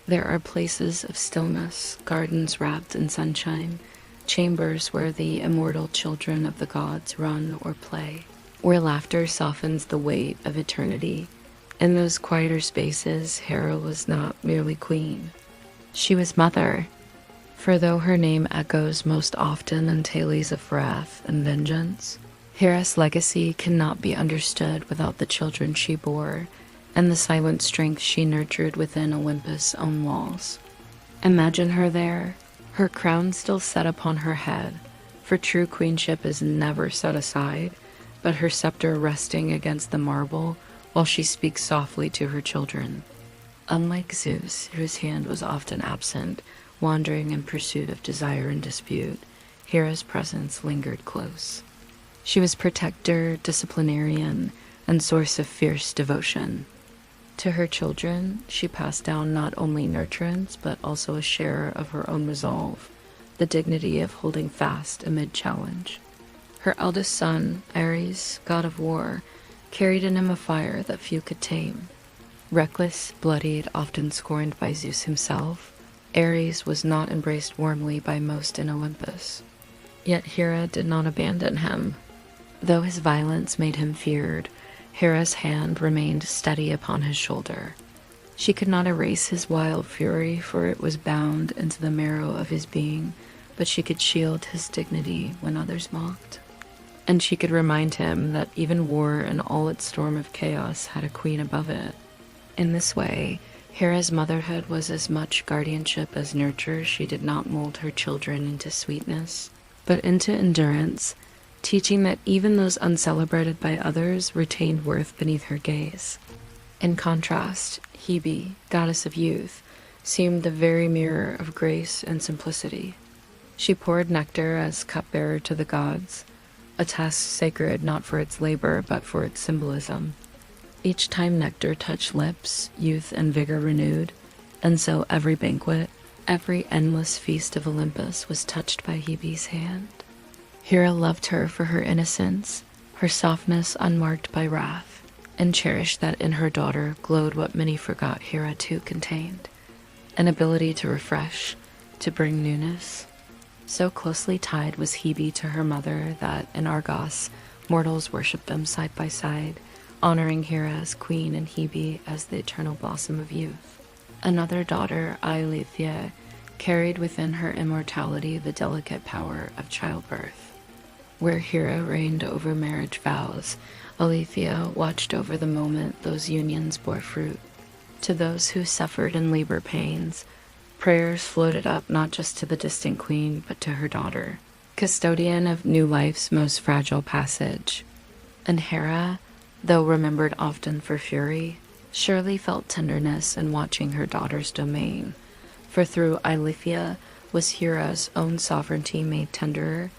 There are places of stillness, gardens wrapped in sunshine, chambers where the immortal children of the gods run or play, where laughter softens the weight of eternity. In those quieter spaces, Hera was not merely queen. She was mother, for though her name echoes most often in tales of wrath and vengeance, Hera's legacy cannot be understood without the children she bore and the silent strength she nurtured within Olympus' own walls. Imagine her there, her crown still set upon her head, for true queenship is never set aside, but her scepter resting against the marble while she speaks softly to her children. Unlike Zeus, whose hand was often absent, wandering in pursuit of desire and dispute, Hera's presence lingered close. She was protector, disciplinarian, and source of fierce devotion. To her children, she passed down not only nurturance, but also a share of her own resolve, the dignity of holding fast amid challenge. Her eldest son, Ares, god of war, carried in him a fire that few could tame. Reckless, bloodied, often scorned by Zeus himself, Ares was not embraced warmly by most in Olympus. Yet Hera did not abandon him. Though his violence made him feared, Hera's hand remained steady upon his shoulder. She could not erase his wild fury, for it was bound into the marrow of his being, but she could shield his dignity when others mocked. And she could remind him that even war and all its storm of chaos had a queen above it. In this way, Hera's motherhood was as much guardianship as nurture. She did not mold her children into sweetness, but into endurance, teaching that even those uncelebrated by others retained worth beneath her gaze. In contrast, Hebe, goddess of youth, seemed the very mirror of grace and simplicity. She poured nectar as cupbearer to the gods, a task sacred not for its labor but for its symbolism. Each time nectar touched lips, youth and vigor renewed, and so every banquet, every endless feast of Olympus was touched by Hebe's hand. Hera loved her for her innocence, her softness unmarked by wrath, and cherished that in her daughter glowed what many forgot Hera too contained, an ability to refresh, to bring newness. So closely tied was Hebe to her mother that in Argos, mortals worshipped them side by side, honoring Hera as queen and Hebe as the eternal blossom of youth. Another daughter, Eilithyia, carried within her immortality the delicate power of childbirth. Where Hera reigned over marriage vows, Eilithyia watched over the moment those unions bore fruit. To those who suffered in labor pains, prayers floated up not just to the distant queen, but to her daughter, custodian of new life's most fragile passage. And Hera, though remembered often for fury, surely felt tenderness in watching her daughter's domain, for through Eilithyia was Hera's own sovereignty made tenderer.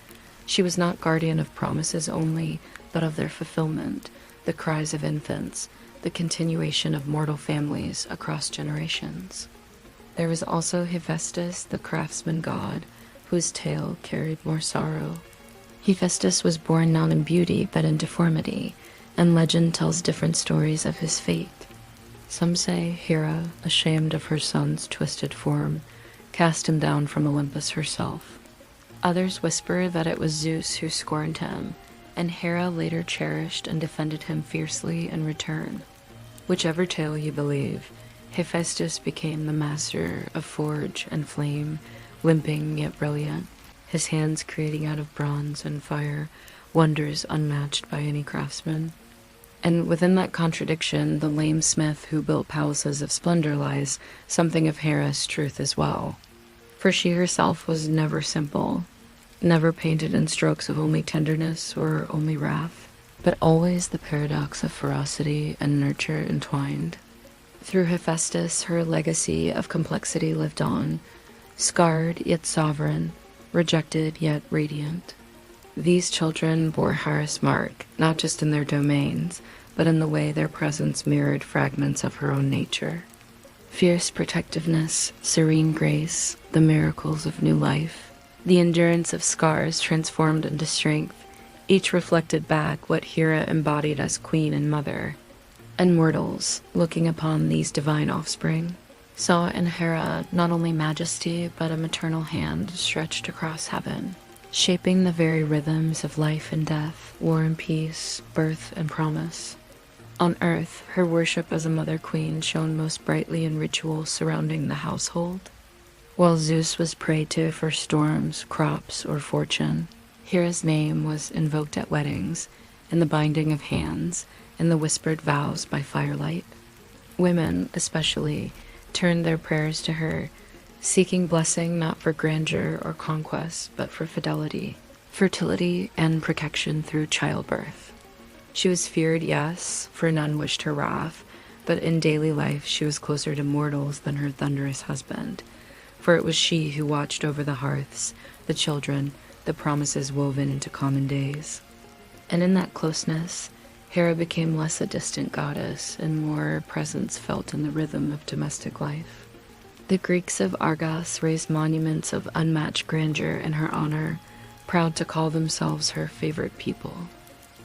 She was not guardian of promises only, but of their fulfillment, the cries of infants, the continuation of mortal families across generations. There was also Hephaestus, the craftsman god, whose tale carried more sorrow. Hephaestus was born not in beauty, but in deformity, and legend tells different stories of his fate. Some say Hera, ashamed of her son's twisted form, cast him down from Olympus herself. Others whisper that it was Zeus who scorned him, and Hera later cherished and defended him fiercely in return. Whichever tale you believe, Hephaestus became the master of forge and flame, limping yet brilliant, his hands creating out of bronze and fire wonders unmatched by any craftsman. And within that contradiction, the lame smith who built palaces of splendor lies something of Hera's truth as well. For she herself was never simple, never painted in strokes of only tenderness or only wrath, but always the paradox of ferocity and nurture entwined. Through Hephaestus, her legacy of complexity lived on, scarred yet sovereign, rejected yet radiant. These children bore Hera's mark, not just in their domains, but in the way their presence mirrored fragments of her own nature. Fierce protectiveness, serene grace, the miracles of new life, the endurance of scars transformed into strength, each reflected back what Hera embodied as queen and mother. And mortals, looking upon these divine offspring, saw in Hera not only majesty, but a maternal hand stretched across heaven, shaping the very rhythms of life and death, war and peace, birth and promise. On earth, her worship as a mother queen shone most brightly in rituals surrounding the household. While Zeus was prayed to for storms, crops, or fortune, Hera's name was invoked at weddings, in the binding of hands, and the whispered vows by firelight. Women, especially, turned their prayers to her, seeking blessing not for grandeur or conquest, but for fidelity, fertility, and protection through childbirth. She was feared, yes, for none wished her wrath, but in daily life she was closer to mortals than her thunderous husband, for it was she who watched over the hearths, the children, the promises woven into common days. And in that closeness, Hera became less a distant goddess and more presence felt in the rhythm of domestic life. The Greeks of Argos raised monuments of unmatched grandeur in her honor, proud to call themselves her favorite people.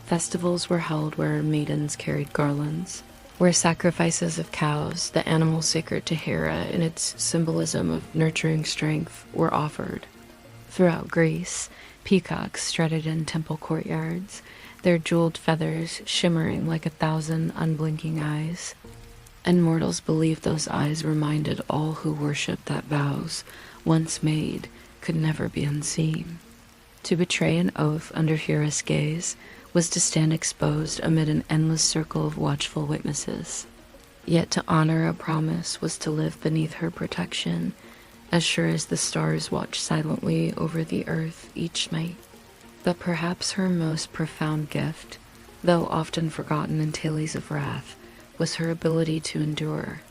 Festivals were held where maidens carried garlands, where sacrifices of cows, the animal sacred to Hera in its symbolism of nurturing strength, were offered. Throughout Greece, peacocks strutted in temple courtyards, their jeweled feathers shimmering like 1,000 unblinking eyes. And mortals believed those eyes reminded all who worshipped that vows, once made, could never be unseen. To betray an oath under Hera's gaze was to stand exposed amid an endless circle of watchful witnesses. Yet to honor a promise was to live beneath her protection, as sure as the stars watch silently over the earth each night. But perhaps her most profound gift, though often forgotten in tales of wrath, was her ability to endure.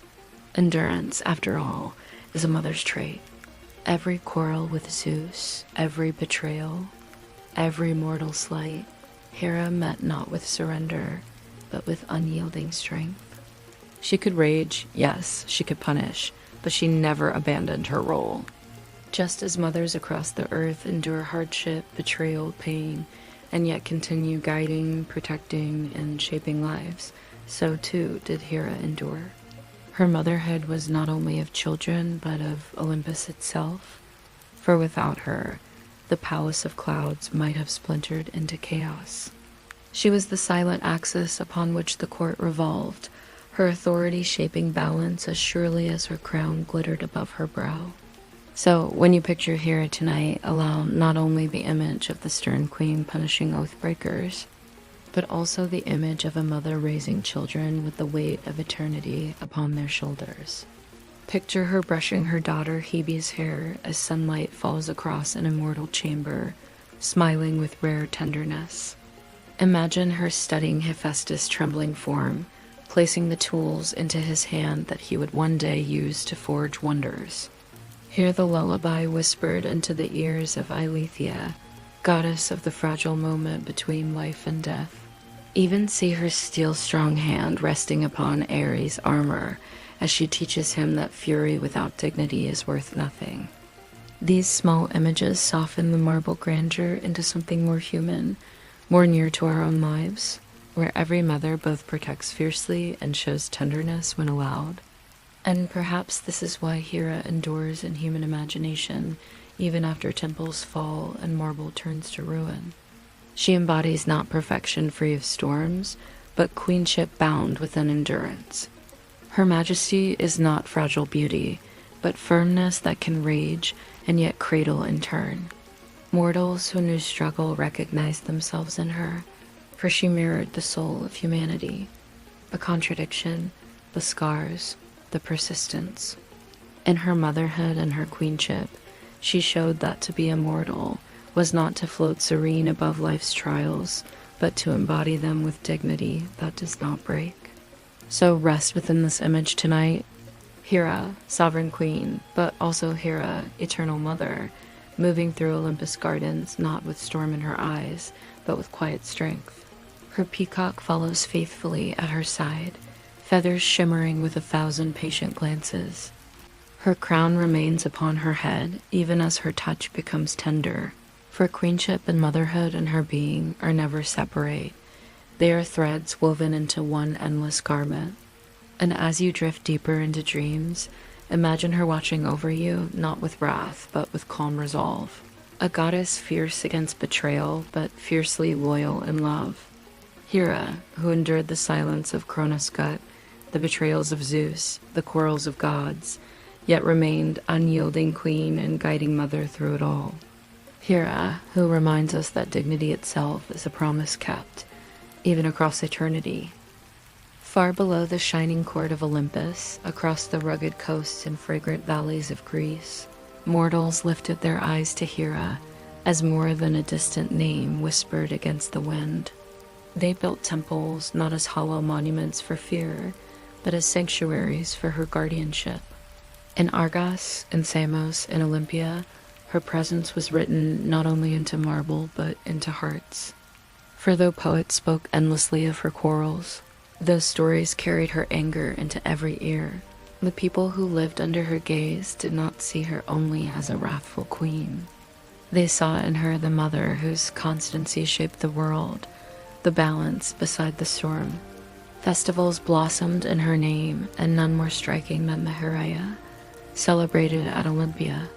Endurance, after all, is a mother's trait. Every quarrel with Zeus, every betrayal, every mortal slight, Hera met not with surrender, but with unyielding strength. She could rage, yes, she could punish, but she never abandoned her role. Just as mothers across the earth endure hardship, betrayal, pain, and yet continue guiding, protecting, and shaping lives, so too did Hera endure. Her motherhood was not only of children, but of Olympus itself, for without her, the palace of clouds might have splintered into chaos. She was the silent axis upon which the court revolved, her authority shaping balance as surely as her crown glittered above her brow. So, when you picture Hera tonight, allow not only the image of the stern queen punishing oath-breakers, but also the image of a mother raising children with the weight of eternity upon their shoulders. Picture her brushing her daughter Hebe's hair as sunlight falls across an immortal chamber, smiling with rare tenderness. Imagine her studying Hephaestus' trembling form, placing the tools into his hand that he would one day use to forge wonders. Hear the lullaby whispered into the ears of Eileithyia, goddess of the fragile moment between life and death. Even see her steel-strong hand resting upon Ares' armor as she teaches him that fury without dignity is worth nothing. These small images soften the marble grandeur into something more human, more near to our own lives, where every mother both protects fiercely and shows tenderness when allowed. And perhaps this is why Hera endures in human imagination, even after temples fall and marble turns to ruin. She embodies not perfection free of storms, but queenship bound within endurance. Her majesty is not fragile beauty, but firmness that can rage and yet cradle in turn. Mortals who knew struggle recognized themselves in her, for she mirrored the soul of humanity, the contradiction, the scars, the persistence. In her motherhood and her queenship, she showed that to be immortal was not to float serene above life's trials, but to embody them with dignity that does not break. So rest within this image tonight. Hera, sovereign queen, but also Hera, eternal mother, moving through Olympus gardens not with storm in her eyes, but with quiet strength. Her peacock follows faithfully at her side, feathers shimmering with 1,000 patient glances. Her crown remains upon her head, even as her touch becomes tender, for queenship and motherhood in her being are never separate. They are threads woven into one endless garment. And as you drift deeper into dreams, imagine her watching over you, not with wrath, but with calm resolve. A goddess fierce against betrayal, but fiercely loyal in love. Hera, who endured the silence of Cronus' gut, the betrayals of Zeus, the quarrels of gods, yet remained unyielding queen and guiding mother through it all. Hera, who reminds us that dignity itself is a promise kept, even across eternity. Far below the shining court of Olympus, across the rugged coasts and fragrant valleys of Greece, mortals lifted their eyes to Hera as more than a distant name whispered against the wind. They built temples not as hollow monuments for fear, but as sanctuaries for her guardianship. In Argos, in Samos, in Olympia, her presence was written not only into marble, but into hearts. For though poets spoke endlessly of her quarrels, those stories carried her anger into every ear. The people who lived under her gaze did not see her only as a wrathful queen. They saw in her the mother whose constancy shaped the world, the balance beside the storm. Festivals blossomed in her name, and none more striking than the Hera, celebrated at Olympia.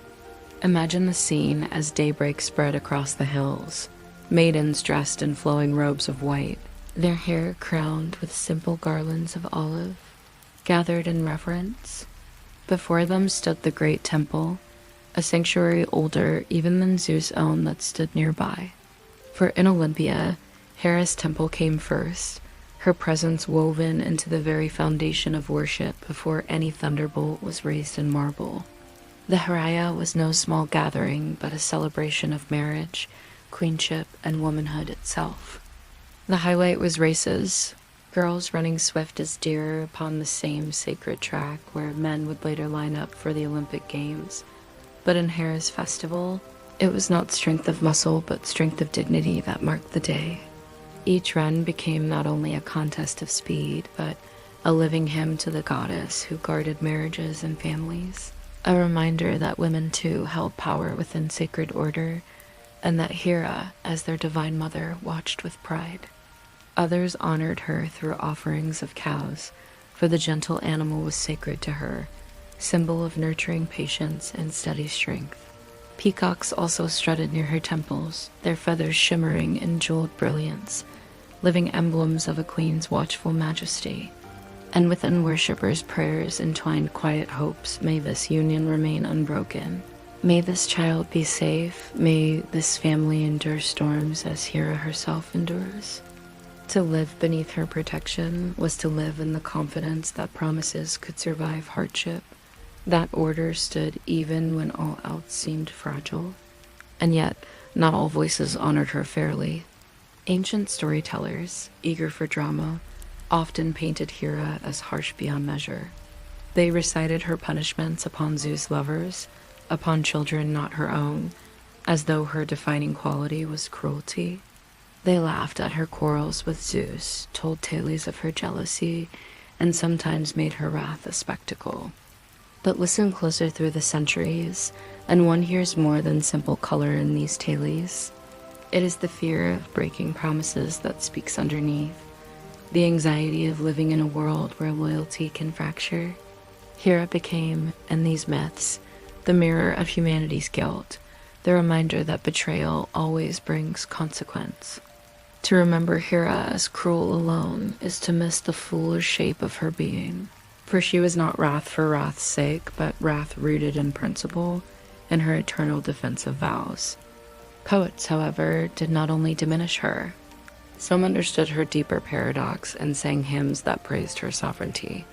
Imagine the scene as daybreak spread across the hills. Maidens dressed in flowing robes of white, their hair crowned with simple garlands of olive, gathered in reverence. Before them stood the great temple, a sanctuary older even than Zeus' own that stood nearby. For in Olympia, Hera's temple came first, her presence woven into the very foundation of worship before any thunderbolt was raised in marble. The Hera was no small gathering, but a celebration of marriage, queenship, and womanhood itself. The highlight was races, girls running swift as deer upon the same sacred track where men would later line up for the Olympic Games. But in Hera's festival, it was not strength of muscle but strength of dignity that marked the day. Each run became not only a contest of speed, but a living hymn to the goddess who guarded marriages and families. A reminder that women too held power within sacred order, and that Hera, as their divine mother, watched with pride. Others honored her through offerings of cows, for the gentle animal was sacred to her, symbol of nurturing patience and steady strength. Peacocks also strutted near her temples, their feathers shimmering in jeweled brilliance, living emblems of a queen's watchful majesty. And within worshippers' prayers entwined quiet hopes, may this union remain unbroken. May this child be safe, may this family endure storms as Hera herself endures. To live beneath her protection was to live in the confidence that promises could survive hardship, that order stood even when all else seemed fragile. And yet, not all voices honored her fairly. Ancient storytellers, eager for drama, often painted Hera as harsh beyond measure. They recited her punishments upon Zeus' lovers, upon children not her own, as though her defining quality was cruelty. They laughed at her quarrels with Zeus, told tales of her jealousy, and sometimes made her wrath a spectacle. But listen closer through the centuries, and one hears more than simple color in these tales. It is the fear of breaking promises that speaks underneath, the anxiety of living in a world where loyalty can fracture. Hera became, in these myths, the mirror of humanity's guilt, the reminder that betrayal always brings consequence. To remember Hera as cruel alone is to miss the fuller shape of her being, for she was not wrath for wrath's sake, but wrath rooted in principle and her eternal defense of vows. Poets, however, did not only diminish her. Some understood her deeper paradox and sang hymns that praised her sovereignty.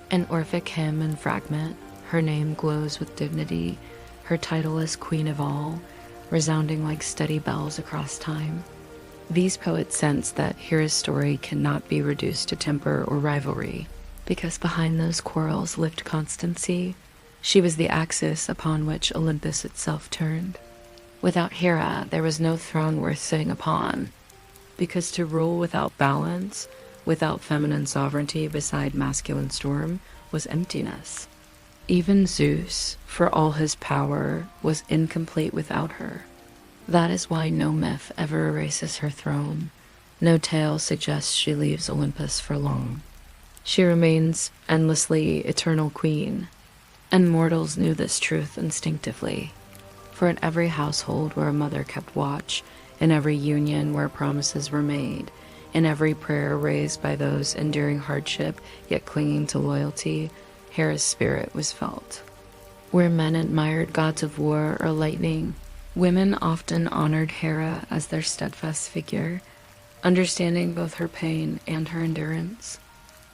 An Orphic hymn and fragment, her name glows with dignity, her title as Queen of All, resounding like steady bells across time. These poets sensed that Hera's story cannot be reduced to temper or rivalry, because behind those quarrels lived constancy. She was the axis upon which Olympus itself turned. Without Hera, there was no throne worth sitting upon, because to rule without balance, without feminine sovereignty beside masculine storm, was emptiness. Even Zeus, for all his power, was incomplete without her. That is why no myth ever erases her throne. No tale suggests she leaves Olympus for long. She remains endlessly eternal queen, and mortals knew this truth instinctively. For in every household where a mother kept watch, in every union where promises were made, in every prayer raised by those enduring hardship yet clinging to loyalty, Hera's spirit was felt. Where men admired gods of war or lightning, women often honored Hera as their steadfast figure, understanding both her pain and her endurance.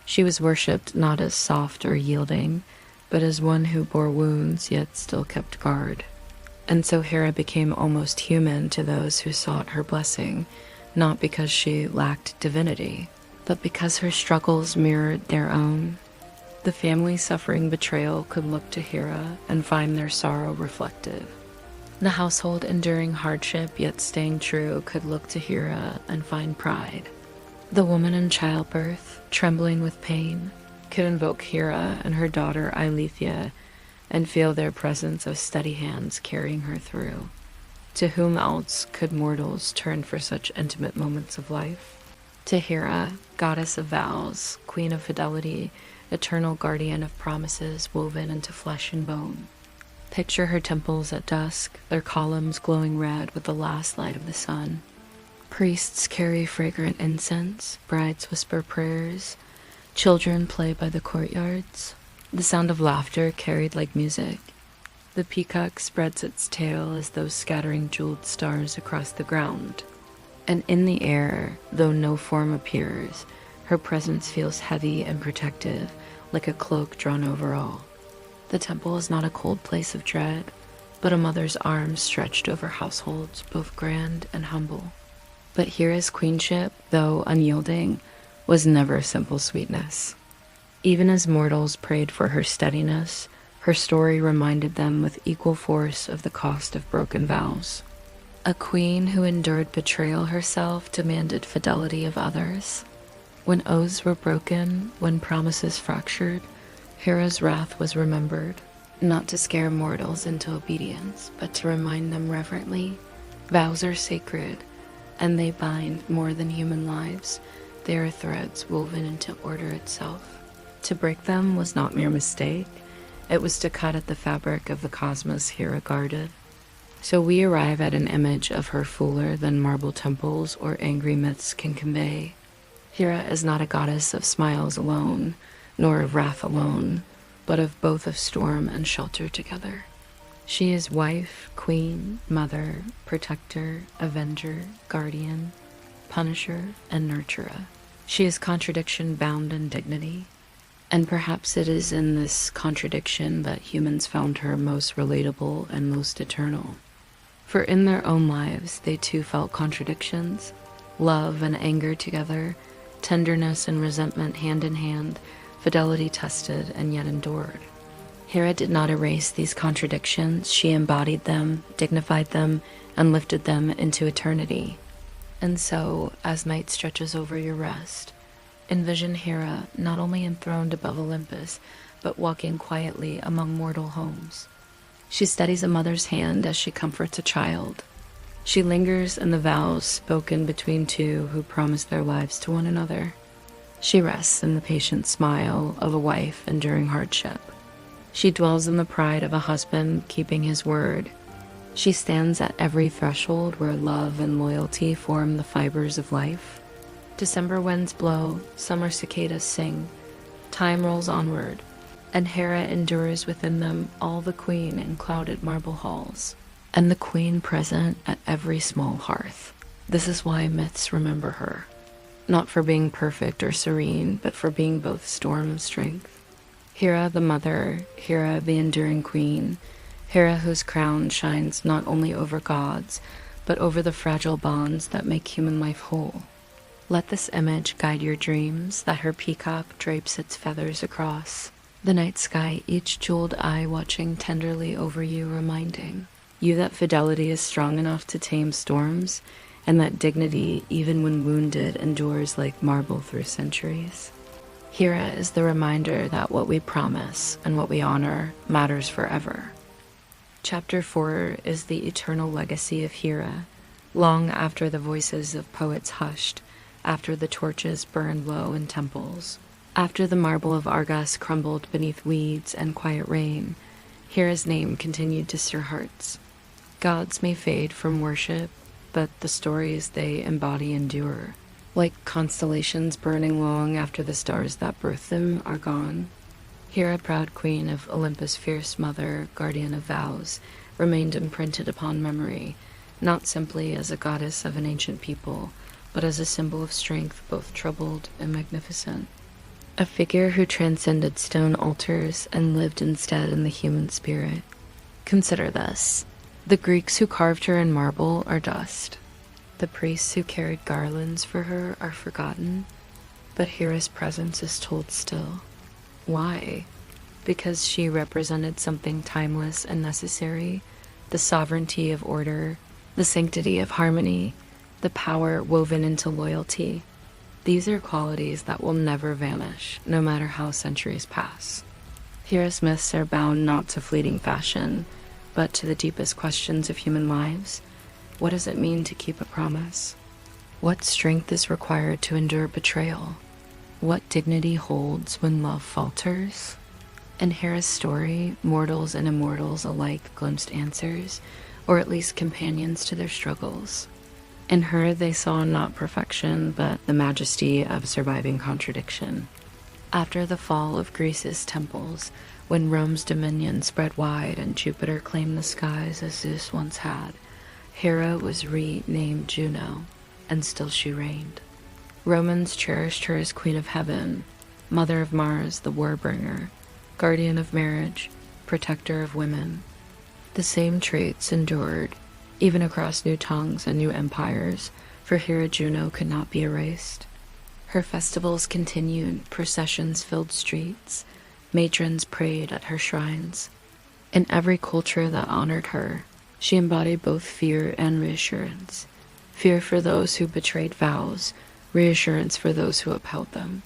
She was worshipped not as soft or yielding, but as one who bore wounds yet still kept guard. And so Hera became almost human to those who sought her blessing, not because she lacked divinity, but because her struggles mirrored their own. The family suffering betrayal could look to Hera and find their sorrow reflective. The household, enduring hardship yet staying true, could look to Hera and find pride. The woman in childbirth, trembling with pain, could invoke Hera and her daughter Eileithyia and feel their presence of steady hands carrying her through. To whom else could mortals turn for such intimate moments of life? To Hera, goddess of vows, queen of fidelity, eternal guardian of promises woven into flesh and bone. Picture her temples at dusk, their columns glowing red with the last light of the sun. Priests carry fragrant incense, brides whisper prayers, children play by the courtyards, the sound of laughter carried like music. The peacock spreads its tail as though scattering jeweled stars across the ground. And in the air, though no form appears, her presence feels heavy and protective, like a cloak drawn over all. The temple is not a cold place of dread, but a mother's arms stretched over households, both grand and humble. But Hera's queenship, though unyielding, was never simple sweetness. Even as mortals prayed for her steadiness, her story reminded them with equal force of the cost of broken vows. A queen who endured betrayal herself demanded fidelity of others. When oaths were broken, when promises fractured, Hera's wrath was remembered, not to scare mortals into obedience, but to remind them reverently, vows are sacred, and they bind more than human lives. They are threads woven into order itself. To break them was not mere mistake, it was to cut at the fabric of the cosmos Hera guarded. So we arrive at an image of her fuller than marble temples or angry myths can convey. Hera is not a goddess of smiles alone, nor of wrath alone, but of both of storm and shelter together. She is wife, queen, mother, protector, avenger, guardian, punisher, and nurturer. She is contradiction bound in dignity, and perhaps it is in this contradiction that humans found her most relatable and most eternal. For in their own lives, they too felt contradictions, love and anger together, tenderness and resentment hand in hand, fidelity tested and yet endured. Hera did not erase these contradictions, she embodied them, dignified them, and lifted them into eternity. And so, as night stretches over your rest, envision Hera not only enthroned above Olympus, but walking quietly among mortal homes. She steadies a mother's hand as she comforts a child. She lingers in the vows spoken between two who promise their lives to one another. She rests in the patient smile of a wife enduring hardship. She dwells in the pride of a husband keeping his word. She stands at every threshold where love and loyalty form the fibers of life. December winds blow, summer cicadas sing. Time rolls onward, and Hera endures within them all the queen in clouded marble halls, and the queen present at every small hearth. This is why myths remember her, not for being perfect or serene, but for being both storm and strength. Hera the mother, Hera the enduring queen, Hera whose crown shines not only over gods, but over the fragile bonds that make human life whole. Let this image guide your dreams, that her peacock drapes its feathers across the night sky, each jeweled eye watching tenderly over you, reminding you that fidelity is strong enough to tame storms, and that dignity, even when wounded, endures like marble through centuries. Hera is the reminder that what we promise and what we honor matters forever. Chapter 4 is the eternal legacy of Hera, long after the voices of poets hushed, after the torches burned low in temples, after the marble of Argos crumbled beneath weeds and quiet rain. Hera's name continued to stir hearts. Gods may fade from worship, but the stories they embody endure. Like constellations burning long after the stars that birthed them are gone, Hera, proud queen of Olympus' fierce mother, guardian of vows, remained imprinted upon memory, not simply as a goddess of an ancient people, but as a symbol of strength both troubled and magnificent. A figure who transcended stone altars and lived instead in the human spirit. Consider this. The Greeks who carved her in marble are dust. The priests who carried garlands for her are forgotten, but Hera's presence is told still. Why? Because she represented something timeless and necessary, the sovereignty of order, the sanctity of harmony, the power woven into loyalty. These are qualities that will never vanish, no matter how centuries pass. Hera's myths are bound not to fleeting fashion, but to the deepest questions of human lives. What does it mean to keep a promise? What strength is required to endure betrayal? What dignity holds when love falters? In Hera's story, mortals and immortals alike glimpsed answers, or at least companions to their struggles. In her, they saw not perfection, but the majesty of surviving contradiction. After the fall of Greece's temples, when Rome's dominion spread wide and Jupiter claimed the skies as Zeus once had, Hera was renamed Juno, and still she reigned. Romans cherished her as Queen of Heaven, Mother of Mars, the Warbringer, Guardian of Marriage, Protector of Women. The same traits endured, even across new tongues and new empires, for Hera Juno could not be erased. Her festivals continued, processions filled streets, matrons prayed at her shrines. In every culture that honored her, she embodied both fear and reassurance. Fear for those who betrayed vows, reassurance for those who upheld them.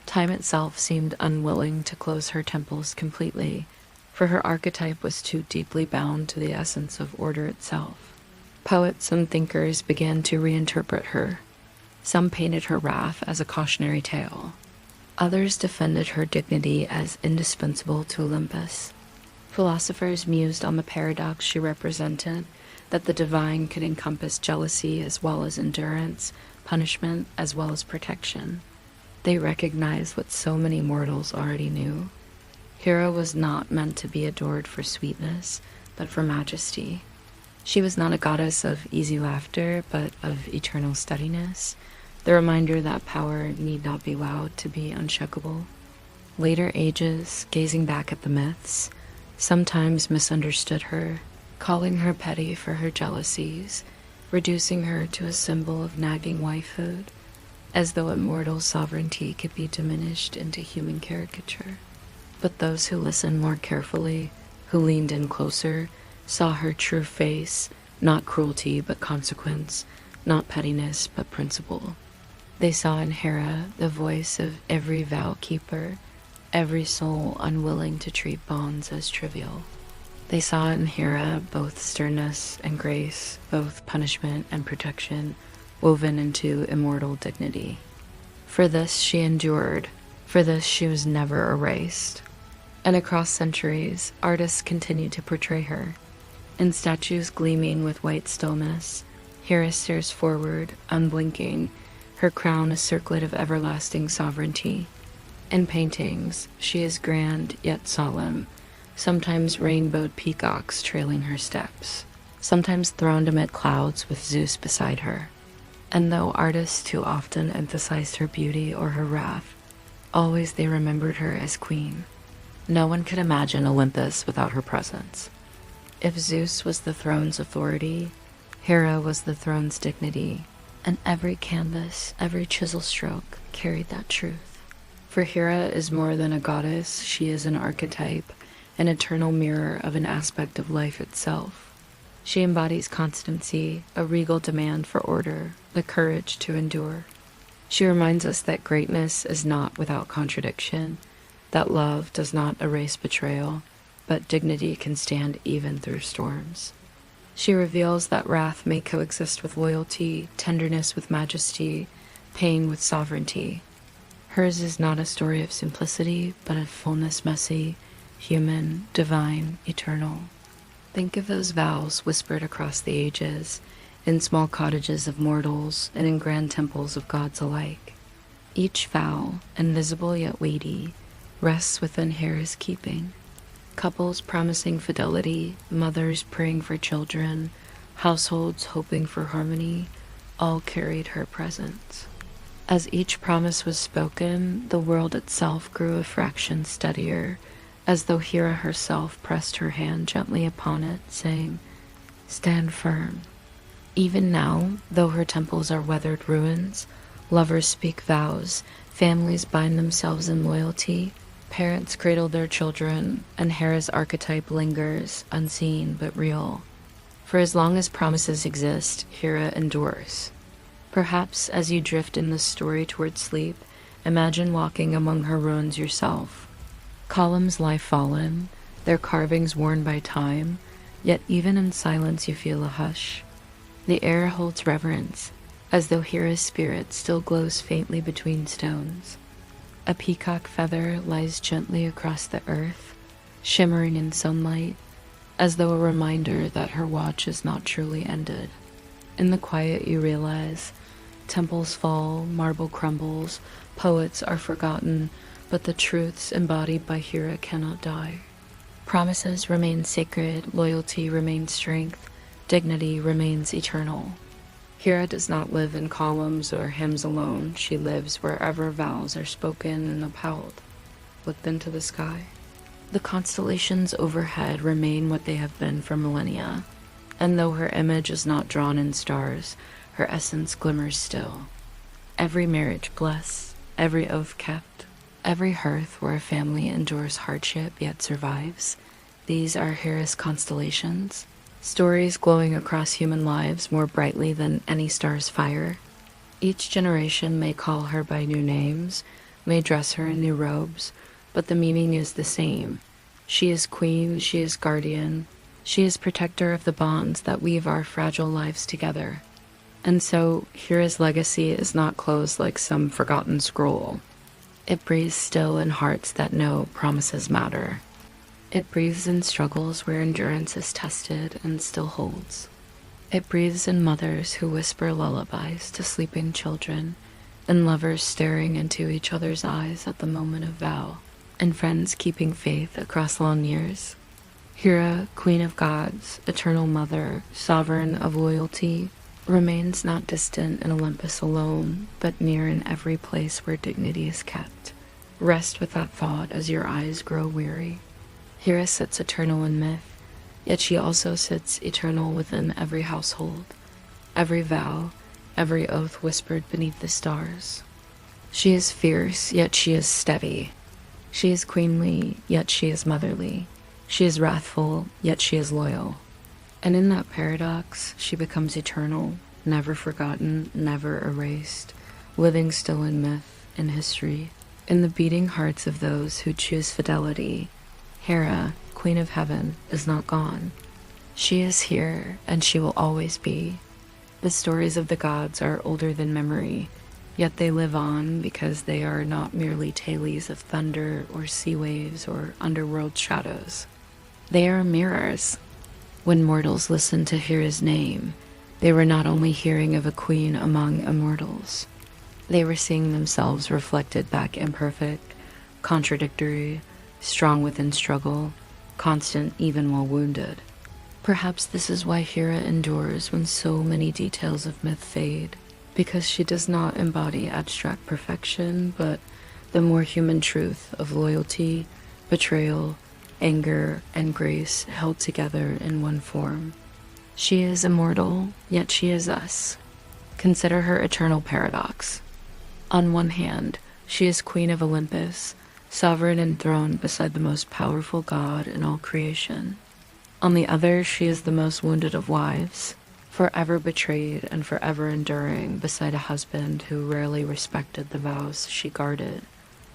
Time itself seemed unwilling to close her temples completely, for her archetype was too deeply bound to the essence of order itself. Poets and thinkers began to reinterpret her. Some painted her wrath as a cautionary tale. Others defended her dignity as indispensable to Olympus. Philosophers mused on the paradox she represented, that the divine could encompass jealousy as well as endurance, punishment as well as protection. They recognized what so many mortals already knew. Hera was not meant to be adored for sweetness, but for majesty. She was not a goddess of easy laughter, but of eternal steadiness, the reminder that power need not be loud to be unshakable. Later ages, gazing back at the myths, sometimes misunderstood her, calling her petty for her jealousies, reducing her to a symbol of nagging wifehood, as though immortal sovereignty could be diminished into human caricature. But those who listened more carefully, who leaned in closer, saw her true face, not cruelty but consequence, not pettiness but principle. They saw in Hera the voice of every vow keeper, every soul unwilling to treat bonds as trivial. They saw in Hera both sternness and grace, both punishment and protection, woven into immortal dignity. For this she endured, for this she was never erased. And across centuries, artists continued to portray her. In statues gleaming with white stillness, Hera stares forward, unblinking, her crown a circlet of everlasting sovereignty. In paintings, she is grand yet solemn, sometimes rainbowed peacocks trailing her steps, sometimes throned amid clouds with Zeus beside her. And though artists too often emphasized her beauty or her wrath, always they remembered her as queen. No one could imagine Olympus without her presence. If Zeus was the throne's authority, Hera was the throne's dignity, and every canvas, every chisel stroke carried that truth. For Hera is more than a goddess, she is an archetype, an eternal mirror of an aspect of life itself. She embodies constancy, a regal demand for order, the courage to endure. She reminds us that greatness is not without contradiction, that love does not erase betrayal, but dignity can stand even through storms. She reveals that wrath may coexist with loyalty, tenderness with majesty, pain with sovereignty. Hers is not a story of simplicity, but of fullness messy, human, divine, eternal. Think of those vows whispered across the ages, in small cottages of mortals and in grand temples of gods alike. Each vow, invisible yet weighty, rests within Hera's keeping. Couples promising fidelity, mothers praying for children, households hoping for harmony, all carried her presence. As each promise was spoken, the world itself grew a fraction steadier, as though Hera herself pressed her hand gently upon it, saying, "Stand firm." Even now, though her temples are weathered ruins, lovers speak vows, families bind themselves in loyalty, parents cradle their children, and Hera's archetype lingers, unseen but real. For as long as promises exist, Hera endures. Perhaps as you drift in this story toward sleep, imagine walking among her ruins yourself. Columns lie fallen, their carvings worn by time, yet even in silence you feel a hush. The air holds reverence, as though Hera's spirit still glows faintly between stones. A peacock feather lies gently across the earth, shimmering in sunlight, as though a reminder that her watch is not truly ended. In the quiet you realize, temples fall, marble crumbles, poets are forgotten, but the truths embodied by Hera cannot die. Promises remain sacred, loyalty remains strength, dignity remains eternal. Hera does not live in columns or hymns alone. She lives wherever vows are spoken and upheld. Look into the sky. The constellations overhead remain what they have been for millennia, and though her image is not drawn in stars, her essence glimmers still. Every marriage blessed, every oath kept, every hearth where a family endures hardship yet survives, these are Hera's constellations, stories glowing across human lives more brightly than any star's fire. Each generation may call her by new names, may dress her in new robes, but the meaning is the same. She is queen, she is guardian, she is protector of the bonds that weave our fragile lives together. And so, Hera's legacy is not closed like some forgotten scroll. It breathes still in hearts that know promises matter. It breathes in struggles where endurance is tested and still holds. It breathes in mothers who whisper lullabies to sleeping children, and lovers staring into each other's eyes at the moment of vow, and friends keeping faith across long years. Hera, queen of gods, eternal mother, sovereign of loyalty, remains not distant in Olympus alone, but near in every place where dignity is kept. Rest with that thought as your eyes grow weary. Hera sits eternal in myth, yet she also sits eternal within every household, every vow, every oath whispered beneath the stars. She is fierce, yet she is steady. She is queenly, yet she is motherly. She is wrathful, yet she is loyal. And in that paradox, she becomes eternal, never forgotten, never erased, living still in myth, in history, in the beating hearts of those who choose fidelity. Hera, Queen of Heaven, is not gone. She is here, and she will always be. The stories of the gods are older than memory, yet they live on because they are not merely tales of thunder or sea waves or underworld shadows. They are mirrors. When mortals listened to Hera's name, they were not only hearing of a queen among immortals. They were seeing themselves reflected back imperfect, contradictory, strong within struggle, constant even while wounded. Perhaps this is why Hera endures when so many details of myth fade, because she does not embody abstract perfection, but the more human truth of loyalty, betrayal, anger, and grace held together in one form. She is immortal, yet she is us. Consider her eternal paradox. On one hand, she is Queen of Olympus, sovereign enthroned beside the most powerful god in all creation. On the other, she is the most wounded of wives, forever betrayed and forever enduring beside a husband who rarely respected the vows she guarded.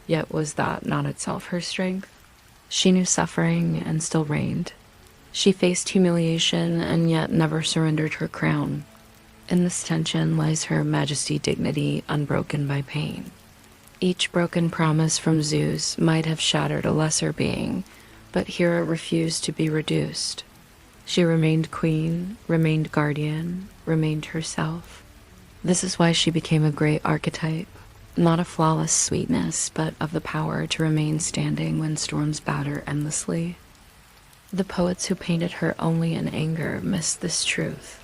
Yet was that not itself her strength? She knew suffering and still reigned. She faced humiliation and yet never surrendered her crown. In this tension lies her majesty dignity unbroken by pain. Each broken promise from Zeus might have shattered a lesser being, but Hera refused to be reduced. She remained queen, remained guardian, remained herself. This is why she became a great archetype, not of flawless sweetness, but of the power to remain standing when storms batter endlessly. The poets who painted her only in anger missed this truth.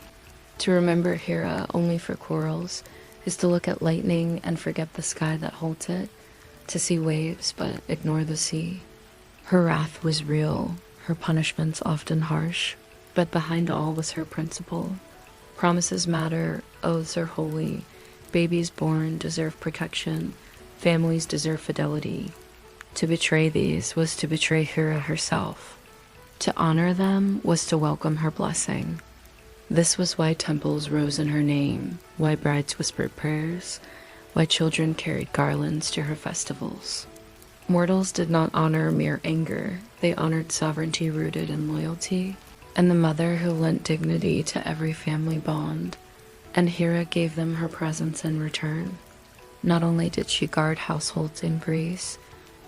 To remember Hera only for quarrels is to look at lightning and forget the sky that holds it, to see waves but ignore the sea. Her wrath was real, her punishments often harsh, but behind all was her principle. Promises matter, oaths are holy, babies born deserve protection, families deserve fidelity. To betray these was to betray Hera herself. To honor them was to welcome her blessing. This was why temples rose in her name, why brides whispered prayers, why children carried garlands to her festivals. Mortals did not honor mere anger, they honored sovereignty rooted in loyalty, and the mother who lent dignity to every family bond, and Hera gave them her presence in return. Not only did she guard households in Greece,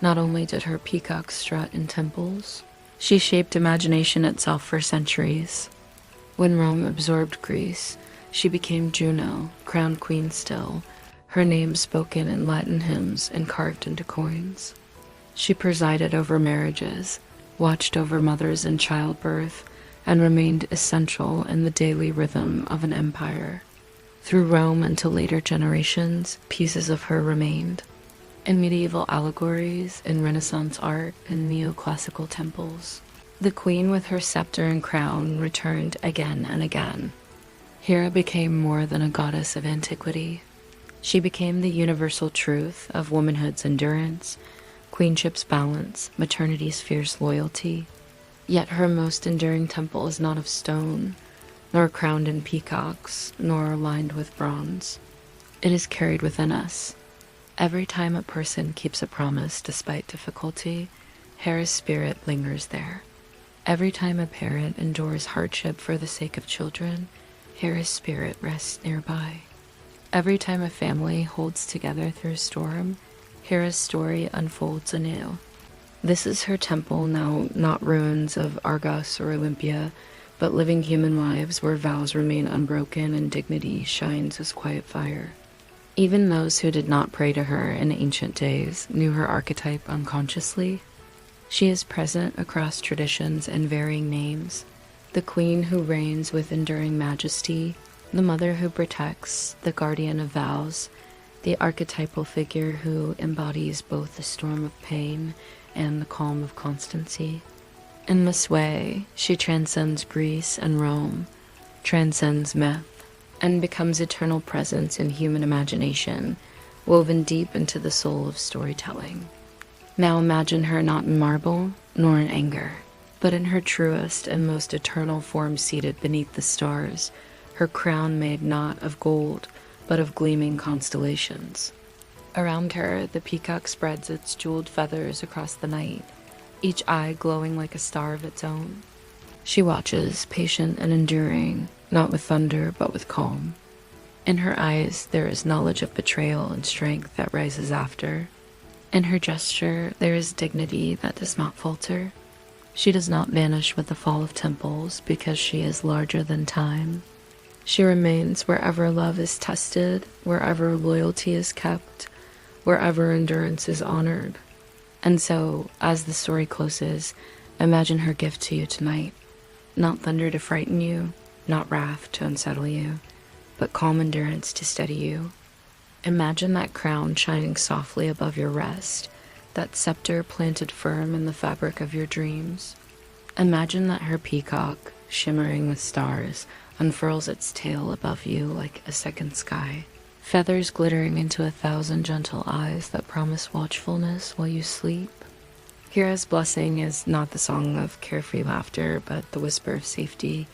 not only did her peacocks strut in temples, she shaped imagination itself for centuries. When Rome absorbed Greece, she became Juno, crowned queen still, her name spoken in Latin hymns and carved into coins. She presided over marriages, watched over mothers in childbirth, and remained essential in the daily rhythm of an empire. Through Rome and to later generations, pieces of her remained. In medieval allegories, in Renaissance art, and neoclassical temples, the queen with her scepter and crown returned again and again. Hera became more than a goddess of antiquity. She became the universal truth of womanhood's endurance, queenship's balance, maternity's fierce loyalty. Yet her most enduring temple is not of stone, nor crowned in peacocks, nor lined with bronze. It is carried within us. Every time a person keeps a promise despite difficulty, Hera's spirit lingers there. Every time a parent endures hardship for the sake of children, Hera's spirit rests nearby. Every time a family holds together through storm, Hera's story unfolds anew. This is her temple now, not ruins of Argos or Olympia, but living human lives where vows remain unbroken and dignity shines as quiet fire. Even those who did not pray to her in ancient days knew her archetype unconsciously. She is present across traditions and varying names, the queen who reigns with enduring majesty, the mother who protects, the guardian of vows, the archetypal figure who embodies both the storm of pain and the calm of constancy. In this way, she transcends Greece and Rome, transcends myth, and becomes eternal presence in human imagination, woven deep into the soul of storytelling. Now imagine her not in marble, nor in anger, but in her truest and most eternal form seated beneath the stars, her crown made not of gold, but of gleaming constellations. Around her, the peacock spreads its jeweled feathers across the night, each eye glowing like a star of its own. She watches, patient and enduring, not with thunder, but with calm. In her eyes, there is knowledge of betrayal and strength that rises after. In her gesture, there is dignity that does not falter. She does not vanish with the fall of temples because she is larger than time. She remains wherever love is tested, wherever loyalty is kept, wherever endurance is honored. And so, as the story closes, imagine her gift to you tonight. Not thunder to frighten you, not wrath to unsettle you, but calm endurance to steady you. Imagine that crown shining softly above your rest, that scepter planted firm in the fabric of your dreams. Imagine that her peacock, shimmering with stars, unfurls its tail above you like a second sky, feathers glittering into 1,000 gentle eyes that promise watchfulness while you sleep. Hera's blessing is not the song of carefree laughter, but the whisper of safety.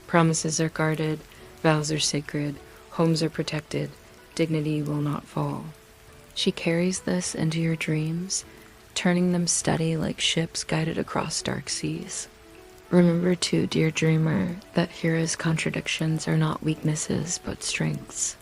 Promises are guarded, vows are sacred, homes are protected, dignity will not fall. She carries this into your dreams, turning them steady like ships guided across dark seas. Remember too, dear dreamer, that Hera's contradictions are not weaknesses but strengths.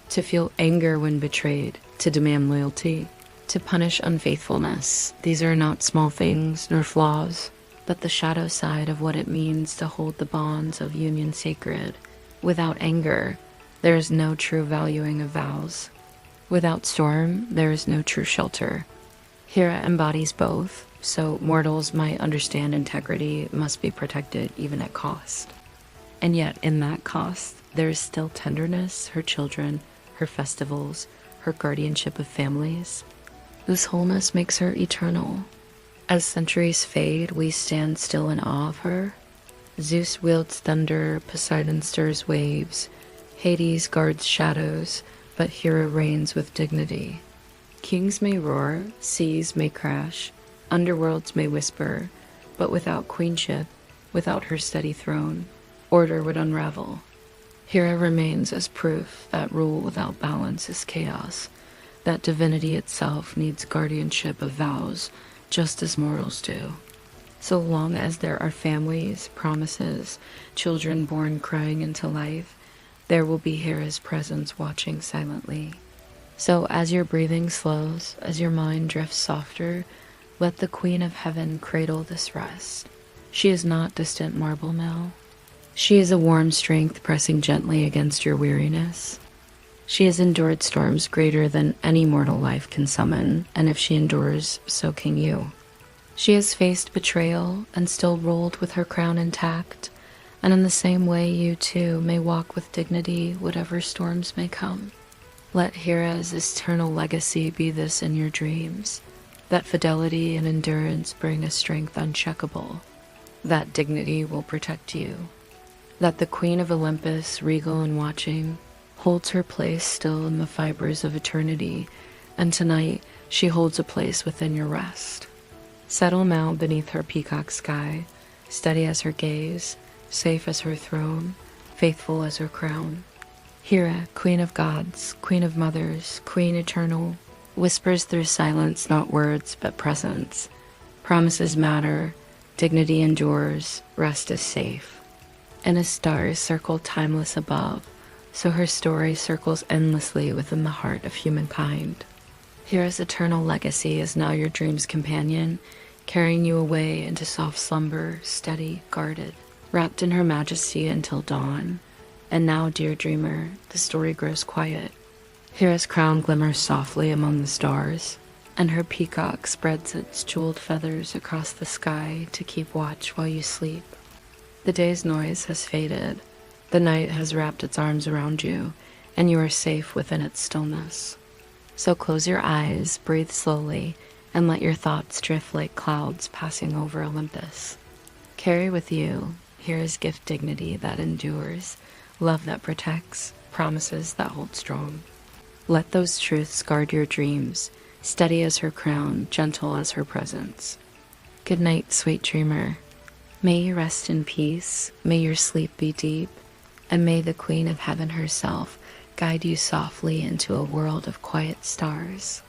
To feel anger when betrayed, to demand loyalty, to punish unfaithfulness, these are not small things nor flaws, but the shadow side of what it means to hold the bonds of union sacred. Without anger, there is no true valuing of vows. Without storm, there is no true shelter. Hera embodies both, so mortals might understand integrity must be protected even at cost. And yet, in that cost, there is still tenderness, her children, her festivals, her guardianship of families, whose wholeness makes her eternal. As centuries fade, we stand still in awe of her. Zeus wields thunder, Poseidon stirs waves, Hades guards shadows, but Hera reigns with dignity. Kings may roar, seas may crash, underworlds may whisper, but without queenship, without her steady throne, order would unravel. Hera remains as proof that rule without balance is chaos, that divinity itself needs guardianship of vows, just as mortals do. So long as there are families, promises, children born crying into life, there will be Hera's presence watching silently. So as your breathing slows, as your mind drifts softer, let the Queen of Heaven cradle this rest. She is not distant marble mill. She is a warm strength pressing gently against your weariness. She has endured storms greater than any mortal life can summon, and if she endures, so can you. She has faced betrayal and still ruled with her crown intact, and in the same way you too may walk with dignity whatever storms may come. Let Hera's eternal legacy be this in your dreams, that fidelity and endurance bring a strength uncheckable, that dignity will protect you, that the Queen of Olympus, regal and watching, holds her place still in the fibers of eternity, and tonight she holds a place within your rest. Settle now beneath her peacock sky, steady as her gaze, safe as her throne, faithful as her crown. Hera, Queen of gods, Queen of mothers, Queen eternal, whispers through silence, not words, but presence. Promises matter, dignity endures, rest is safe. And as stars circle timeless above, so her story circles endlessly within the heart of humankind. Hera's eternal legacy is now your dream's companion, carrying you away into soft slumber, steady, guarded, wrapped in her majesty until dawn. And now, dear dreamer, the story grows quiet. Hera's crown glimmers softly among the stars, and her peacock spreads its jeweled feathers across the sky to keep watch while you sleep. The day's noise has faded, the night has wrapped its arms around you, and you are safe within its stillness. So close your eyes, breathe slowly, and let your thoughts drift like clouds passing over Olympus. Carry with you Hera's gift dignity that endures, love that protects, promises that hold strong. Let those truths guard your dreams, steady as her crown, gentle as her presence. Good night, sweet dreamer. May you rest in peace, may your sleep be deep, and may the Queen of Heaven herself guide you softly into a world of quiet stars.